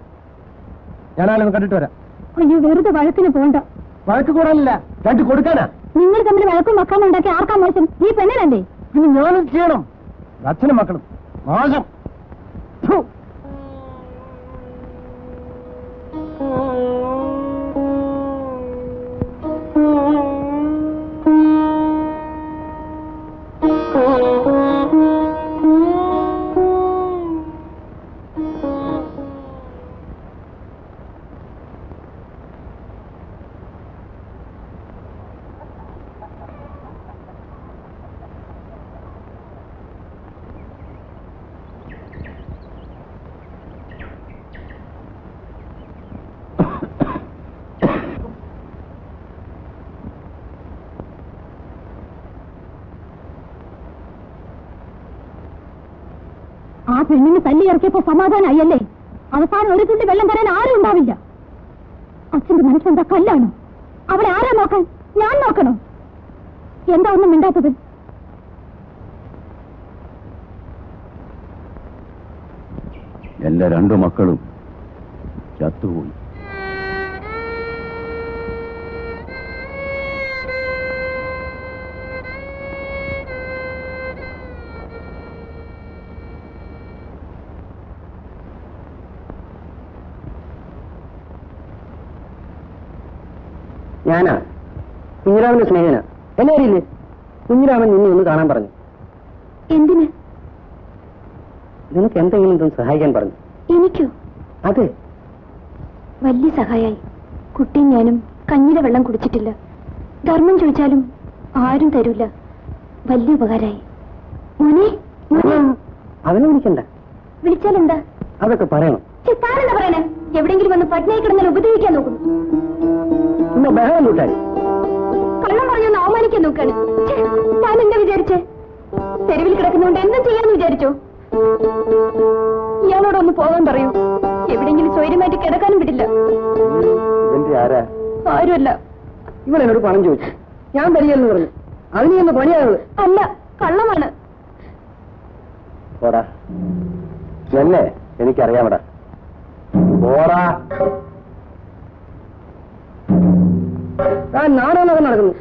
ഞാനാളൊന്ന് കണ്ടിട്ട് വരാം. അയ്യോ, വെറുതെ വഴക്കിന് പോണ്ട. വഴക്ക് കൂടാനില്ല, കണ്ടു കൊടുക്കാനാ. നിങ്ങൾ തമ്മിൽ വഴക്കും മക്കളും ഉണ്ടാക്കി ആർക്കാ മോശം? ഈ പെണ്ണിനല്ലേ? പിന്നെ ഞാനും ചെയ്യണം. അച്ഛനും മക്കളും മോശം. പെണ്ണിന് തല്ലി ഇറക്കിയപ്പോ സമാധാനമായല്ലേ? അവസാനം ഒരു തുള്ളി വെള്ളം തരാൻ ആരും ഉണ്ടാവില്ല. അച്ഛന്റെ മനസ്സെന്താ കല്ലാണോ? അവളെ ആരാ നോക്കാൻ? ഞാൻ നോക്കണോ? എന്താ ഒന്നും മിണ്ടാത്തത്? എന്റെ രണ്ടു മക്കളും ചത്തുപോയി. ഞാനാ കുഞ്ഞിരാമന്റെ സ്നേഹന. എന്നെ അറിയില്ലേ? കുഞ്ഞിരാമൻ നിന്നെ ഒന്ന് കാണാൻ പറഞ്ഞു. എന്തിന്? നിനക്ക് എന്തെങ്കിലും സഹായിക്കാൻ പറഞ്ഞു. എനിക്കോ? അതെ, വലിയ സഹായായി. കുട്ടിയും ഞാനും കഞ്ഞിയുടെ വെള്ളം കുടിച്ചിട്ടില്ല. ധർമ്മം ചോദിച്ചാലും ആരും തരൂല. വലിയ ഉപകാരായി. മോനെ, അവനെ വിളിക്കണ്ട. വിളിച്ചാലെന്താ? അതൊക്കെ പറയണം. താനെന്താ പറയണേ? എവിടെങ്കിലും വന്ന് പട്ടിണി കിടന്നാൽ ഉപദ്രവിക്കാൻ നോക്കുന്നു. ബഹളം കൂട്ടാരി കള്ളം പറഞ്ഞൊന്ന് അവമാനിക്കാൻ നോക്കാണ്. താൻ എന്താ വിചാരിച്ചേ? തെരുവിൽ കിടക്കുന്നോണ്ട് എന്തും ചെയ്യാന്ന് വിചാരിച്ചോ? ഇയാളോടൊന്ന് പോകാൻ പറയൂ. എവിടെങ്കിലും സ്വൈര്യമായിട്ട് കിടക്കാനും വിടില്ല. ആരുമല്ല. ഇവളെന്നോട് പണം ചോദിച്ചു, ഞാൻ തരികയെന്ന് പറഞ്ഞു. അതിന് ഒന്ന് പണിയാവുന്നത് അല്ല, കള്ളമാണ്. പോടാ, എന്നെ എനിക്കറിയാമടാ. പോടാ. നാണോന്നൊക്കെ നടക്കുന്നു.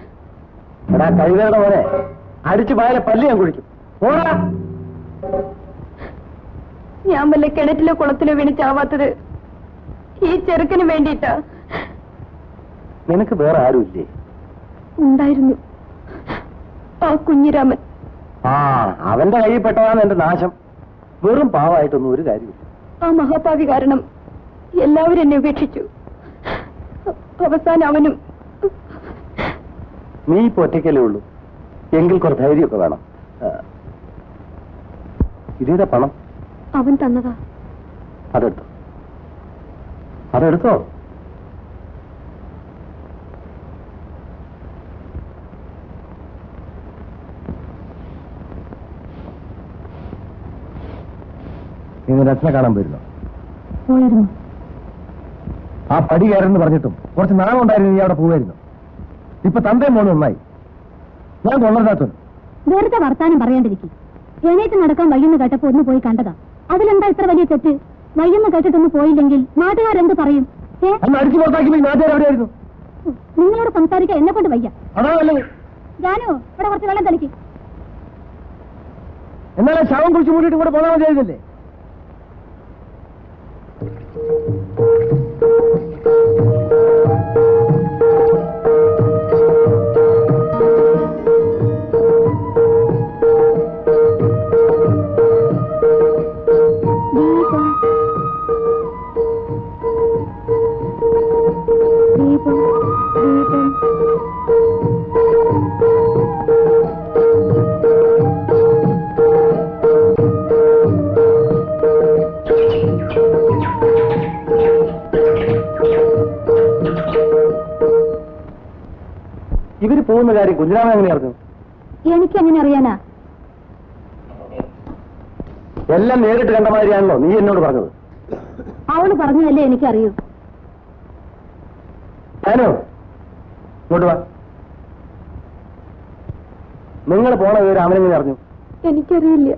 എടാ കഴിവേണ്ട പോലെ അടിച്ചു പായലെ പല്ല് ഞാൻ കുഴിക്കും. പോടാ. ഞാൻ വല്ല കിണറ്റിലോ കുളത്തിലോ വീണ് ചാവാത്തത് ഈ ചെറുക്കന് വേണ്ടിയിട്ടാ. നിനക്ക് വേറെ ആരുമില്ലേ? ഉണ്ടായിരുന്നു, ആ കുഞ്ഞിരാമൻ. ആ, അവന്റെ കയ്യിൽ പെട്ടതാണ് എന്റെ നാശം. വെറും പാവായിട്ടൊന്നും ഒരു കാര്യമില്ല. ആ മഹാപാവി കാരണം എല്ലാവരും എന്നെ ഉപേക്ഷിച്ചു. അവസാനം അവനും. നീ ഇപ്പൊ ഒറ്റയ്ക്കല്ലേ ഉള്ളൂ, എങ്കിൽ കുറച്ച് ധൈര്യമൊക്കെ വേണം. ഇതിന്റെ പണം അവൻ തന്നതാ. അതെടുത്തോ, അതെടുത്തോ. നിങ്ങൾ രത്ന കാണാൻ പോയിരുന്നോ? പോയിരുന്നു. ആ പടി കയറെന്ന് പറഞ്ഞിട്ടും കുറച്ച് നാളം ഉണ്ടായിരുന്നു. നീ അവിടെ പോവായിരുന്നു. ഇപ്പൊ തന്തയും മോനും ഒന്നായി. ഞാൻ കൊള്ളരുതാത്തവൻ. വെറുതെ വർത്താനം പറയാണ്ടിരിക്കും. എണീറ്റ് നടക്കാൻ വയ്യെന്ന് കേട്ടപ്പോ ഒന്ന് പോയി കണ്ടതാ. അതിലെന്താ ഇത്ര വലിയ തെറ്റ്? വയ്യെന്ന് കേട്ടിട്ടൊന്ന് പോയില്ലെങ്കിൽ നാട്ടുകാരെന്ത് പറയും? അന്ന് അടിച്ചു പുറത്താക്കി നാട്ടുകാർ എവിടെയായിരുന്നു? നിങ്ങളോട് സംസാരിക്കാൻ എന്നെ കൊണ്ട് വയ്യ. അതാ നല്ലത്. ജാനു, ഇവിടെ കുറച്ച് വെള്ളം തളിക്ക്. എന്നാലും ശവം കുറിച്ച് മൂടിയിട്ട് കൂടെ പോകാൻ മതിയായിരുന്നില്ലേ? ഇവര് പോകുന്ന കാര്യം കുഞ്ഞിരാമൻ എങ്ങനെ അറിഞ്ഞു? എനിക്കെങ്ങനെ അറിയാനാ? എല്ലാം നേരിട്ട് കണ്ട മാതിരിയാണല്ലോ നീ എന്നോട് പറഞ്ഞത്. അവള് പറഞ്ഞതല്ലേ എനിക്കറിയൂ. ഞാനോ ഇങ്ങോട്ട് വാ. നിങ്ങൾ പോണ വിവരം അവനെങ്ങനെ അറിഞ്ഞു? എനിക്കറിയില്ല.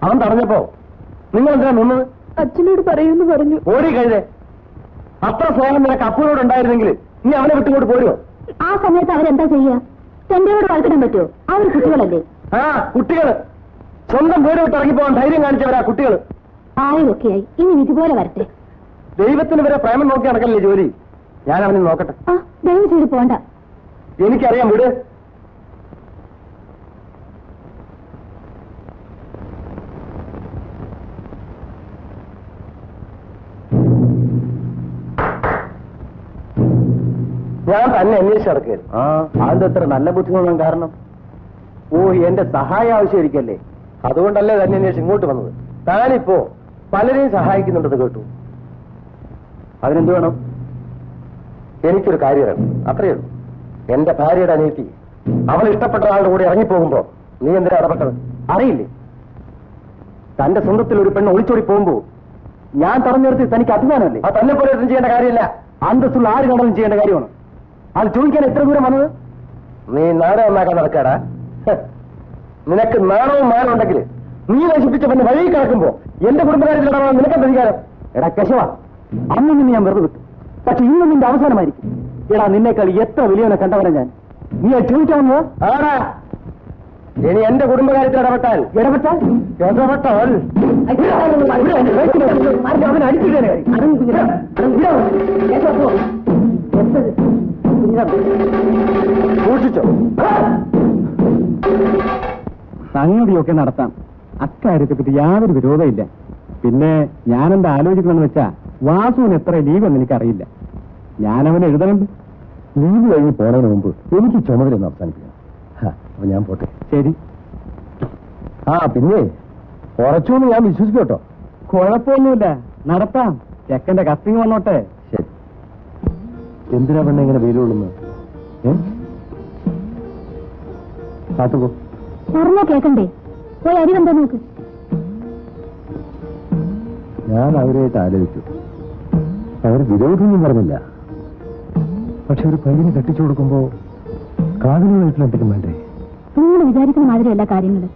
അവൻ തടഞ്ഞപ്പോ നിങ്ങൾ എന്തിനാ നിന്നത്? അച്ഛനോട് പറയൂന്ന് പറഞ്ഞു. ഓടി കഴിഞ്ഞേ. അത്ര സ്നേഹം നിനക്ക് അപ്പൂരോട് ഉണ്ടായിരുന്നെങ്കിൽ നീ അവനെ വിട്ടുകൊണ്ട് പോരുമോ? ആ സമയത്ത് അവരെന്താ ചെയ്യാ? എന്റെയോട് വളർത്തിടാൻ പറ്റുമോ? അവർ കുട്ടികളല്ലേ. ആ, കുട്ടികള് സ്വന്തം വീട് വിട്ട് ഇറങ്ങിപ്പോകാൻ ധൈര്യം കാണിച്ചവരാ കുട്ടികൾ. ആയൊക്കെയായി, ഇനി ഇതുപോലെ വരട്ടെ. ദൈവത്തിന് വരെ പ്രേമം നോക്കി നടക്കല്ലേ ജോലി. ഞാൻ അവനെ നോക്കട്ടെ. ആ, ദയവ് ചെയ്ത് പോണ്ട. എനിക്കറിയാം, വീട്. ഞാൻ തന്നെ അന്വേഷിച്ച് നടക്കുകയായിരുന്നു. അതിന്റെ അത്ര നല്ല ബുദ്ധിമുട്ടാണ് കാരണം. ഓ, എന്റെ സഹായം ആവശ്യമായിരിക്കല്ലേ, അതുകൊണ്ടല്ലേ തന്നെ അന്വേഷിച്ച് ഇങ്ങോട്ട് വന്നത്. താനിപ്പോ പലരെയും സഹായിക്കുന്നുണ്ടെന്ന് കേട്ടു. അതിനെന്ത് വേണം? എനിക്കൊരു കാര്യം അറിയണം, അത്രയേ ഉള്ളൂ. എന്റെ ഭാര്യയുടെ അനിയത്തി അവൾ ഇഷ്ടപ്പെട്ട ആളുടെ കൂടെ ഇറങ്ങിപ്പോകുമ്പോ നീ എന്തിനാ ഇടപെട്ടത്? അറിയില്ലേ? തന്റെ സ്വന്തത്തിൽ ഒരു പെണ്ണ് ഒളിച്ചോടി പോകുമ്പോ ഞാൻ തടഞ്ഞു നിർത്തി തനിക്ക് അഭിമാനമല്ലേ? അത് തന്നെ പോലെ ഒന്നും ചെയ്യേണ്ട കാര്യമില്ല. അന്തസ്സുള്ള ആര് കണ്ടാലും ചെയ്യേണ്ട കാര്യമാണ്. അത് ചോദിക്കാൻ എത്ര ദൂരം വന്നത്? നീ നാടകം ഉണ്ടാക്കാൻ നടക്കാടാ. നിനക്ക് നാണവും മാനം ഉണ്ടെങ്കിൽ നീ നശിപ്പിച്ച പെണ്ണ് വഴി കിടക്കുമ്പോ എന്റെ കുടുംബകാര്യത്തിൽ ഇടപെടാൻ നിനക്കെന്ത് അധികാരം? എടാ കേശവ, അന്ന് നിന്നെ ഞാൻ വെറുതെ വിട്ടു. പക്ഷെ ഇന്ന് നിന്റെ അവസാനമായിരിക്കും. എടാ, നിന്നേക്കാൾ എത്ര വലിയവനെ കണ്ടവനെ ഞാൻ. നീ അത് ചോദിക്കാമെന്ന് ആടാ. ഇനി എന്റെ കുടുംബകാര്യത്തിൽ ഇടപെട്ടാൽ അവൻ അടിച്ചിട്ടേ സൂക്ഷിച്ചോ. സംഗതിയൊക്കെ നടത്താം. അക്കാര്യത്തെ പറ്റി യാതൊരു വിരോധമില്ല. പിന്നെ ഞാനെന്താ ആലോചിക്കണമെന്ന് വെച്ചാ, വാസുവിന് എത്ര ലീവെന്ന് എനിക്കറിയില്ല. ഞാനവനെ എഴുതണുണ്ട്. ലീവ് കഴിഞ്ഞ് പോണതിന് മുമ്പ് എനിക്ക് ചുമതലയൊന്ന് അവസാനിപ്പിക്കണം. അപ്പൊ ഞാൻ പോട്ടെ. ശരി. പിന്നെ കുറച്ചൊന്നും ഞാൻ വിശ്വസിക്കും കേട്ടോ. കുഴപ്പമൊന്നുമില്ല, നടത്താം. ചെക്കന്റെ കത്തിങ് വന്നോട്ടെ. ശരി. എന്തിനാ പെണ്ണ ഇങ്ങനെ വെയിലുള്ളുന്നത്? കാത്തുപോ. പറഞ്ഞാ കേക്കണ്ടേ? പോയി അരി വന്നോ നോക്ക്. ഞാൻ അവരായിട്ട് ആലോചിച്ചു. അവർ വിരോധമൊന്നും പറഞ്ഞില്ല. പക്ഷെ ഒരു പയ്യനെ കെട്ടിച്ചു കൊടുക്കുമ്പോ കാതിന് വീട്ടിൽ എന്തെങ്കിലും വേണ്ടേ? നിങ്ങൾ വിചാരിക്കുന്ന മാതിരിയല്ല കാര്യങ്ങള്.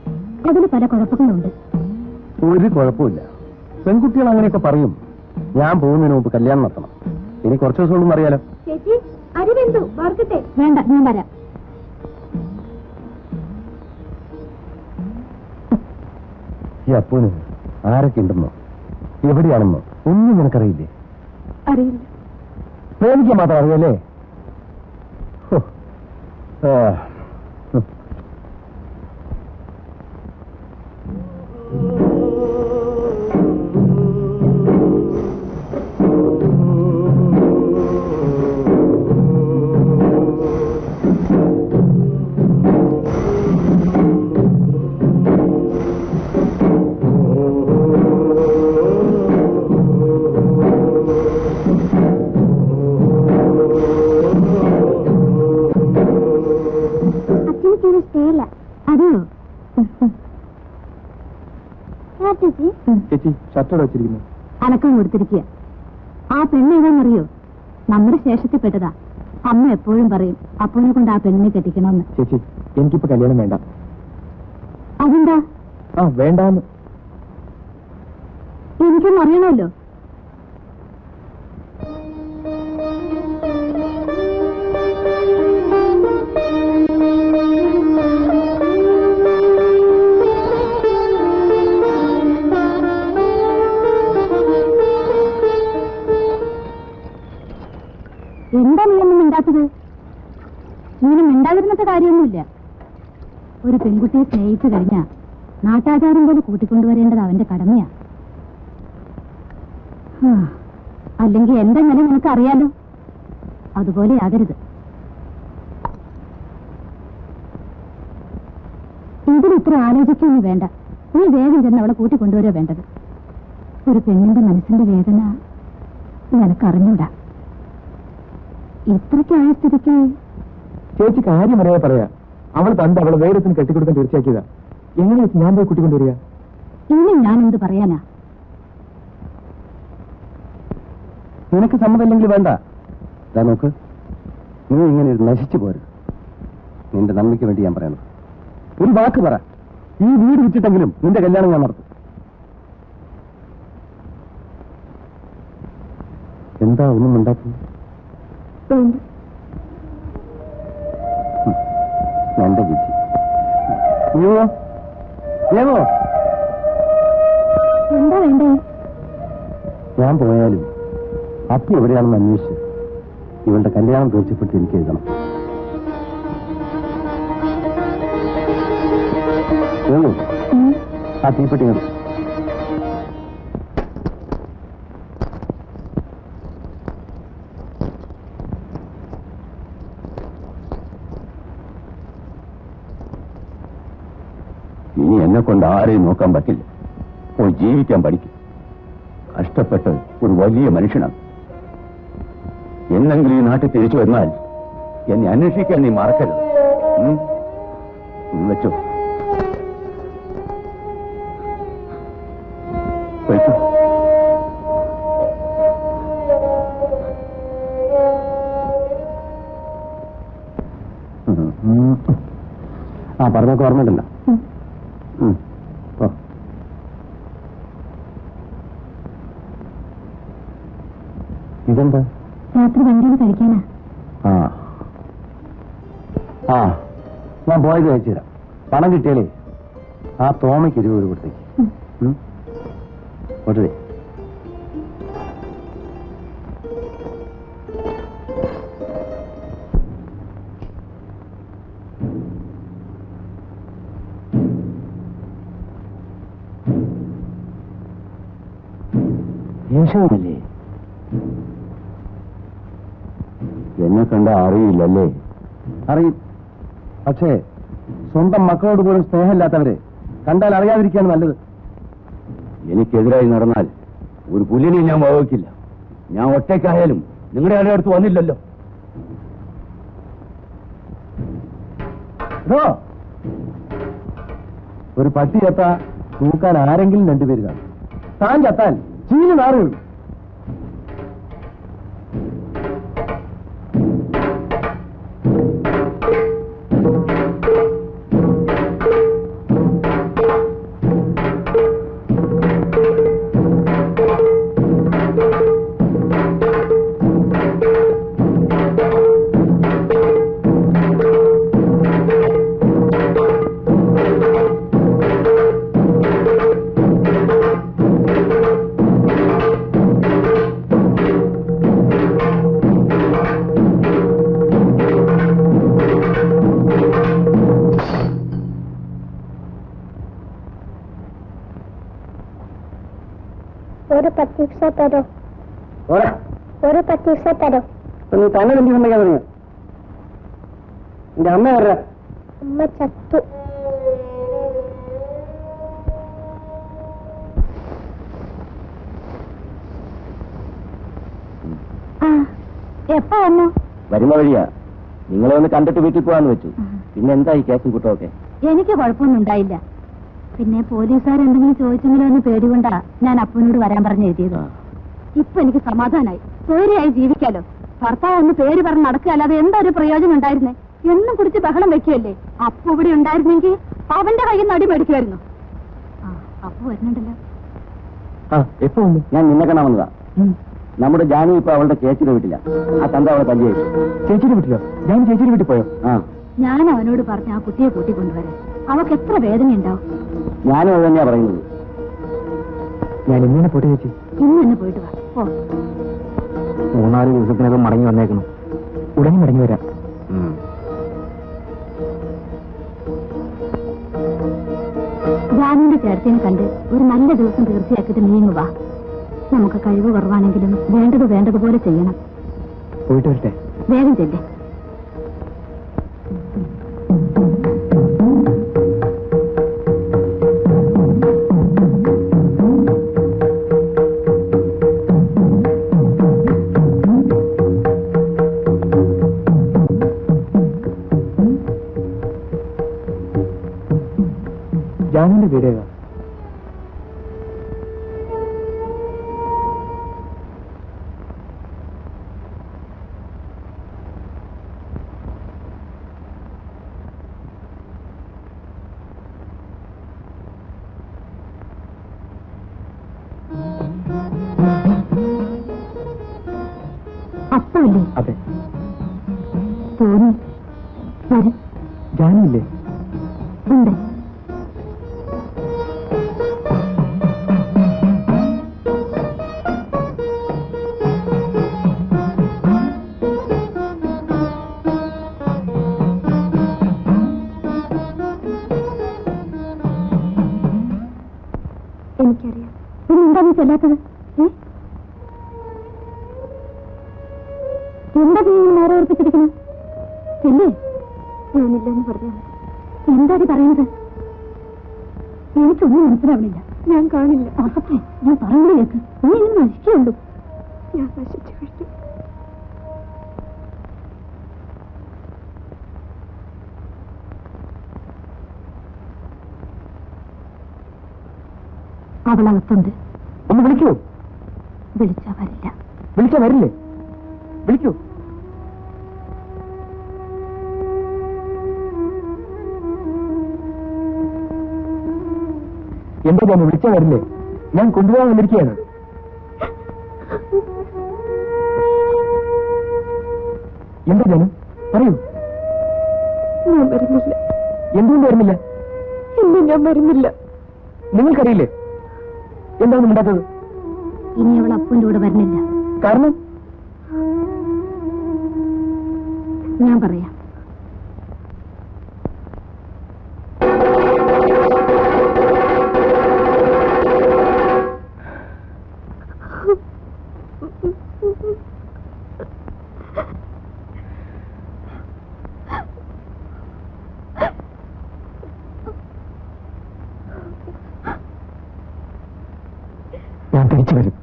അതിന് പല കുഴപ്പങ്ങളുണ്ട്. ഒരു കുഴപ്പമില്ല. പെൺകുട്ടികൾ അങ്ങനെയൊക്കെ പറയും. ഞാൻ പോകുന്നതിന് മുമ്പ് കല്യാണം നടത്തണം. ഇനി കുറച്ച് ദിവസം കൊണ്ടൊന്നും അറിയാലോ. ചേച്ചി, അരി വെന്തു, വറുക്കട്ടെ? വേണ്ട, ഞാൻ വരാം. ഈ അപ്പൂന് ആരൊക്കെ ഉണ്ടെന്നോ എവിടെയാണെന്നോ ഒന്നും നിനക്കറിയില്ലേ? അറിയില്ല. പ്രേമിക്കാൻ മാത്രം അറിയല്ലേ? ചേച്ചി ഷർട്ടോടെ വെച്ചിരിക്കുന്നു. അനക്കം കൊടുത്തിരിക്കുക. ആ പെണ്ണ് ഏതാണെന്നറിയോ? നമ്മുടെ ശേഷത്തിൽപ്പെട്ടതാ. അമ്മ എപ്പോഴും പറയും അപ്പൂനെ കൊണ്ട് ആ പെണ്ണിനെ കെട്ടിക്കണമെന്ന്. ചേച്ചി, എനിക്കിപ്പോ കല്യാണം വേണ്ട. അതെന്താ? വേണ്ടാന്ന്. എനിക്കൊന്നും അറിയണമല്ലോ. എന്താ നീയൊന്നും മിണ്ടാത്തത്? നീന് മിണ്ടാതിരുന്നത്തെ കാര്യമൊന്നുമില്ല. ഒരു പെൺകുട്ടിയെ സ്നേഹിച്ചു കഴിഞ്ഞാ നാട്ടാചാരം പോലെ കൂട്ടിക്കൊണ്ടുവരേണ്ടത് അവന്റെ കടമയാ. അല്ലെങ്കിൽ എന്റെ നില നിനക്ക് അറിയാലോ. അതുപോലെ ആകരുത്. ഇതിലിത്ര ആലോചിക്കൊന്നും വേണ്ട. നീ വേഗം ചെന്ന് അവളെ കൂട്ടിക്കൊണ്ടുവരാ വേണ്ടത്. ഒരു പെണ്ണിന്റെ മനസ്സിന്റെ വേദന നിനക്കറിഞ്ഞൂടാ. ഇത്രയ്ക്കായ സ്ഥിതിക്ക് ചേച്ചി കാര്യം അറിയാതെ പറയാ. അവൾ പണ്ട് അവളെ വേഗത്തിന് കെട്ടിക്കൊടുക്കാൻ തീർച്ചയാക്കിയതാ. എങ്ങനെ വെച്ച് ഞാൻ പോയി കൂട്ടിക്കൊണ്ടുവരിക? ഇനി ഞാൻ എന്ത് പറയാനാ? നിനക്ക് സമ്മതമില്ലെങ്കിൽ വേണ്ട. നോക്ക്, നീ ഇങ്ങനെ നശിച്ചു പോരുത്. നിന്റെ നന്മയ്ക്ക് വേണ്ടി ഞാൻ പറയണം. ഒരു വാക്ക് പറ. ഈ വീട് വിറ്റിട്ടെങ്കിലും നിന്റെ കല്യാണം ഞാൻ നടത്തും. എന്താ ഒന്നും ഉണ്ടാക്കുന്നത്? എന്റെ വിധി. എന്താ വേണ്ടേ? ഞാൻ പോയാലും അപ്പി എവിടെയാണെന്ന് അന്വേഷിച്ച് ഇവളുടെ കല്യാണം തീർച്ചപ്പെടുത്തി എനിക്ക് എഴുതണം. ആ തീപ്പെട്ടി കണ്ടു. ഇനി എന്നെ കൊണ്ട് ആരെയും നോക്കാൻ പറ്റില്ല. പോയി ജീവിക്കാൻ പഠിക്കും. കഷ്ടപ്പെട്ട് ഒരു വലിയ മനുഷ്യനാണ്. എന്നെങ്കിലും ഈ നാട്ടിൽ തിരിച്ചു വന്നാൽ എന്നെ അന്വേഷിക്കാൻ നീ മറക്കരുത്. വെച്ചോ. ആ പറഞ്ഞൊക്കെ ഓർമ്മയിട്ടല്ലോ. ഇതെന്താ? രാത്രി വണ്ടിയിൽ കഴിക്കാനാ. ആ ഞാൻ പോയത് അയച്ചു തരാം. പണം കിട്ടിയാലേ ആ തോമയ്ക്ക് 20 രൂപ കൊടുത്തേക്ക്. കൊടുത്തേ. ദേഷ്യമാണല്ലേ? എന്നെ കണ്ട അറിയില്ലല്ലേ? അറിയും. പക്ഷേ സ്വന്തം മക്കളോട് പോലും സ്നേഹമില്ലാത്തവരെ കണ്ടാൽ അറിയാതിരിക്കുകയാണ് നല്ലത്. എനിക്കെതിരായി നടന്നാൽ ഒരു പുലിനെ ഞാൻ വഹിക്കില്ല. ഞാൻ ഒറ്റയ്ക്കായാലും നിങ്ങളുടെ ആരുടെ അടുത്ത് വന്നില്ലല്ലോ. ഒരു പട്ടി ചത്താ തൂക്കാൻ ആരെങ്കിലും രണ്ടുപേര് കാണും. താൻ ചത്താൽ ചീന് നാറുകയുള്ളൂ. ഒരു 10 പൈസ തരോ? ഒരു 10 പൈസ തരോ? നീ തന്നെ വേണ്ടി ഉണ്ടാക്കാൻ തുടങ്ങി. എന്റെ അമ്മ വരാ. അമ്മ ചത്തു. എപ്പോ വന്നു? വരുന്ന വഴിയാ. നിങ്ങളെ ഒന്ന് കണ്ടിട്ട് വീട്ടിൽ പോവാന്ന് വെച്ചു. പിന്നെ എന്താ ഈ കേസും കൂട്ടമൊക്കെ? എനിക്ക് കുഴപ്പമൊന്നും ഉണ്ടായില്ല. പിന്നെ പോലീസുകാർ എന്തെങ്കിലും ചോദിച്ചെങ്കിലോ എന്ന് പേടികൊണ്ടാ ഞാൻ അപ്പനോട് വരാൻ പറഞ്ഞ് എഴുതിയത്. ഇപ്പൊ എനിക്ക് സമാധാനായി. സ്വൈര്യമായി ജീവിക്കാലോ. ഭർത്താവ് ഒന്ന് പേര് പറഞ്ഞ് നടക്കുക അല്ലാതെ എന്താ ഒരു പ്രയോജനം ഉണ്ടായിരുന്നേ? എന്നും കുടിച്ച് ബഹളം വെക്കുകയല്ലേ. അപ്പു ഇവിടെ ഉണ്ടായിരുന്നെങ്കിൽ അവന്റെ കയ്യിൽ നിന്ന് അടി മേടിക്കുമായിരുന്നു. അപ്പു വരുന്നുണ്ടല്ലോ. എപ്പോ വന്നു? ഞാൻ നിന്നെ കാണാൻ വന്നതാ. നമ്മുടെ ജാനു ഇപ്പൊ അവളുടെ ചേച്ചിയുടെ വീട്ടില. ആ തന്ത അവളെ തല്ലി വെച്ചു. ചേച്ചിയുടെ വീട്ടിലോ? ഞാൻ ചേച്ചിയുടെ വീട്ടിൽ പോയോ? ഞാൻ അവനോട് പറഞ്ഞ ആ കുട്ടിയെ കൂട്ടിക്കൊണ്ടുവരാൻ. അവൾക്ക് എത്ര വേദന ഉണ്ടാവും. ഞാനും അത് തന്നെയാ പറയുന്നത്. ഞാൻ ഇങ്ങനെ പോട്ടെ ചേച്ചി? ഇന്ന് തന്നെ പോയിട്ട് വാ. 3-4 ദിവസത്തിനകം മടങ്ങി വന്നേക്കണം. ഉടനെ മടങ്ങി വരാം. ജാനുവിന്റെ ചേർത്തിനെ കണ്ട് ഒരു നല്ല ദിവസം തീർച്ചയാക്കിയിട്ട് നീങ്ങു വാ. നമുക്ക് കഴിവ് കുറവാണെങ്കിലും വേണ്ടതുപോലെ ചെയ്യണം. പോയിട്ട് വരട്ടെ? വേഗം ചെല്ലേ. ജാനുവിന്റെ വീടേതാ? അപ്പല്ലേ? അതെ. തോന്നി വരും. ജാനുവില്ലേ? ഉണ്ട്. എനിക്കറിയാം. പിന്നെന്താ നീ ചെല്ലാത്തത്? എന്താ നീ നേരെ ഓർപ്പിച്ചിരിക്കുന്നത്? ചെല്ലേ. ഞാനില്ലെന്ന് പറഞ്ഞു. എന്താ നീ പറയുന്നത്? എനിക്കൊന്നും മനസ്സിലാവണില്ല. ഞാൻ കാണില്ല. അതൊക്കെ ഞാൻ പറയുന്നത് കേൾക്ക്. നീ ഇങ്ങനെ നശിക്കുള്ളൂ. ഞാൻ നശിച്ചു കഴിഞ്ഞു. അവളകത്തുണ്ട്. ഒന്ന് വിളിക്കൂ. വിളിച്ചാ വരില്ല. വിളിച്ചാ വരില്ലേ? വിളിക്കൂ. എന്താ ഞാൻ വിളിച്ചാ വരില്ലേ? ഞാൻ കൊണ്ടുപോകാൻ വന്നിരിക്കുകയാണ്. എന്താ ജാനു പറയൂ. ഞാൻ വരുന്നില്ല. എന്തുകൊണ്ട് വരുന്നില്ല? ഇല്ല, ഞാൻ വരുന്നില്ല. നിങ്ങൾക്കറിയില്ലേ എന്താണ് ഉണ്ടാത്തത്? ഇനി അവൾ അപ്പൻ്റെ കൂടെ വരുന്നില്ല. കാരണം ഞാൻ പറയാം. ഞാൻ തിരിച്ചു വരും.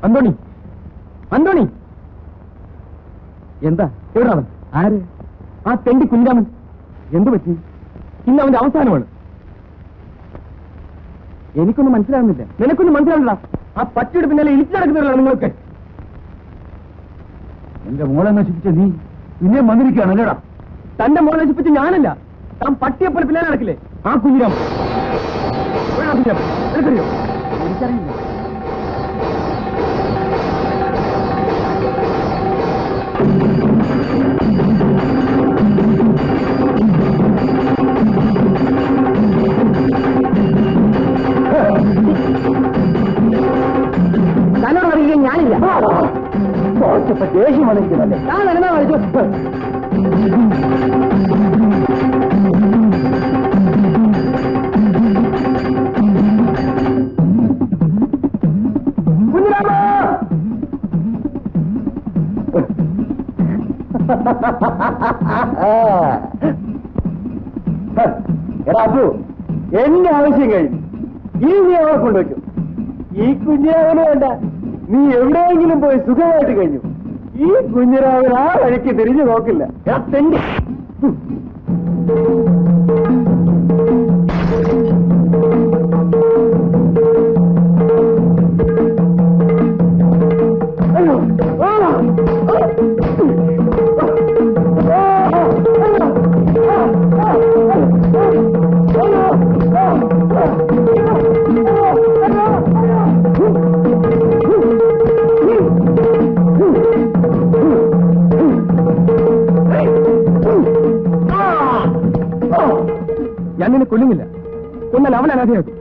അന്തോണി, അന്തോണി, എന്താ എവിടാണ്? ആര്? ആ തെണ്ടി കുഞ്ഞിരാമൻ. എന്തു പറ്റി? ഇന്ന് അവന്റെ അവസാനമാണ്. എനിക്കൊന്നും മനസ്സിലാകുന്നില്ല. നിനക്കൊന്നും മനസ്സിലാവില്ല. ആ പട്ടിയുടെ പിന്നാലെ ഇരിച്ചു നടക്കുന്നവരാണ് നിങ്ങൾക്ക്. എന്റെ മോളെ നശിപ്പിച്ച നീ പിന്നെ വന്നിരിക്കുകയാണ് അല്ലേടാ? തന്റെ മോളെ നശിപ്പിച്ച ഞാനല്ല, താൻ പട്ടിയെപ്പോലെ പിന്നാലെ നടക്കില്ലേ ആ കുഞ്ഞിരാമൻ. എനിക്കറിയോ? എനിക്കറിയില്ല. തന്നോട് പറയുകയും ഞാനില്ല. ദേഷ്യം വന്നിരിക്കുന്നല്ലേ? ഞാൻ വരുന്ന കളിച്ചു. എടാ അപ്പു, എന്റെ ആവശ്യം കഴിഞ്ഞു. ഇനി നീ അവളെ കൊണ്ടുവയ്ക്കും. ഈ കുഞ്ഞിരാവിന് വേണ്ട, നീ എവിടെയെങ്കിലും പോയി സുഖമായിട്ട് കഴിഞ്ഞു. ഈ കുഞ്ഞിരാവിന് ആ വഴിക്ക് തിരിഞ്ഞു നോക്കില്ല. എടാ തെണ്ടി. ഞാൻ നിന്നെ കൊല്ലുന്നില്ല. കൊന്നാൽ അവൻ അനാഥയാക്കും.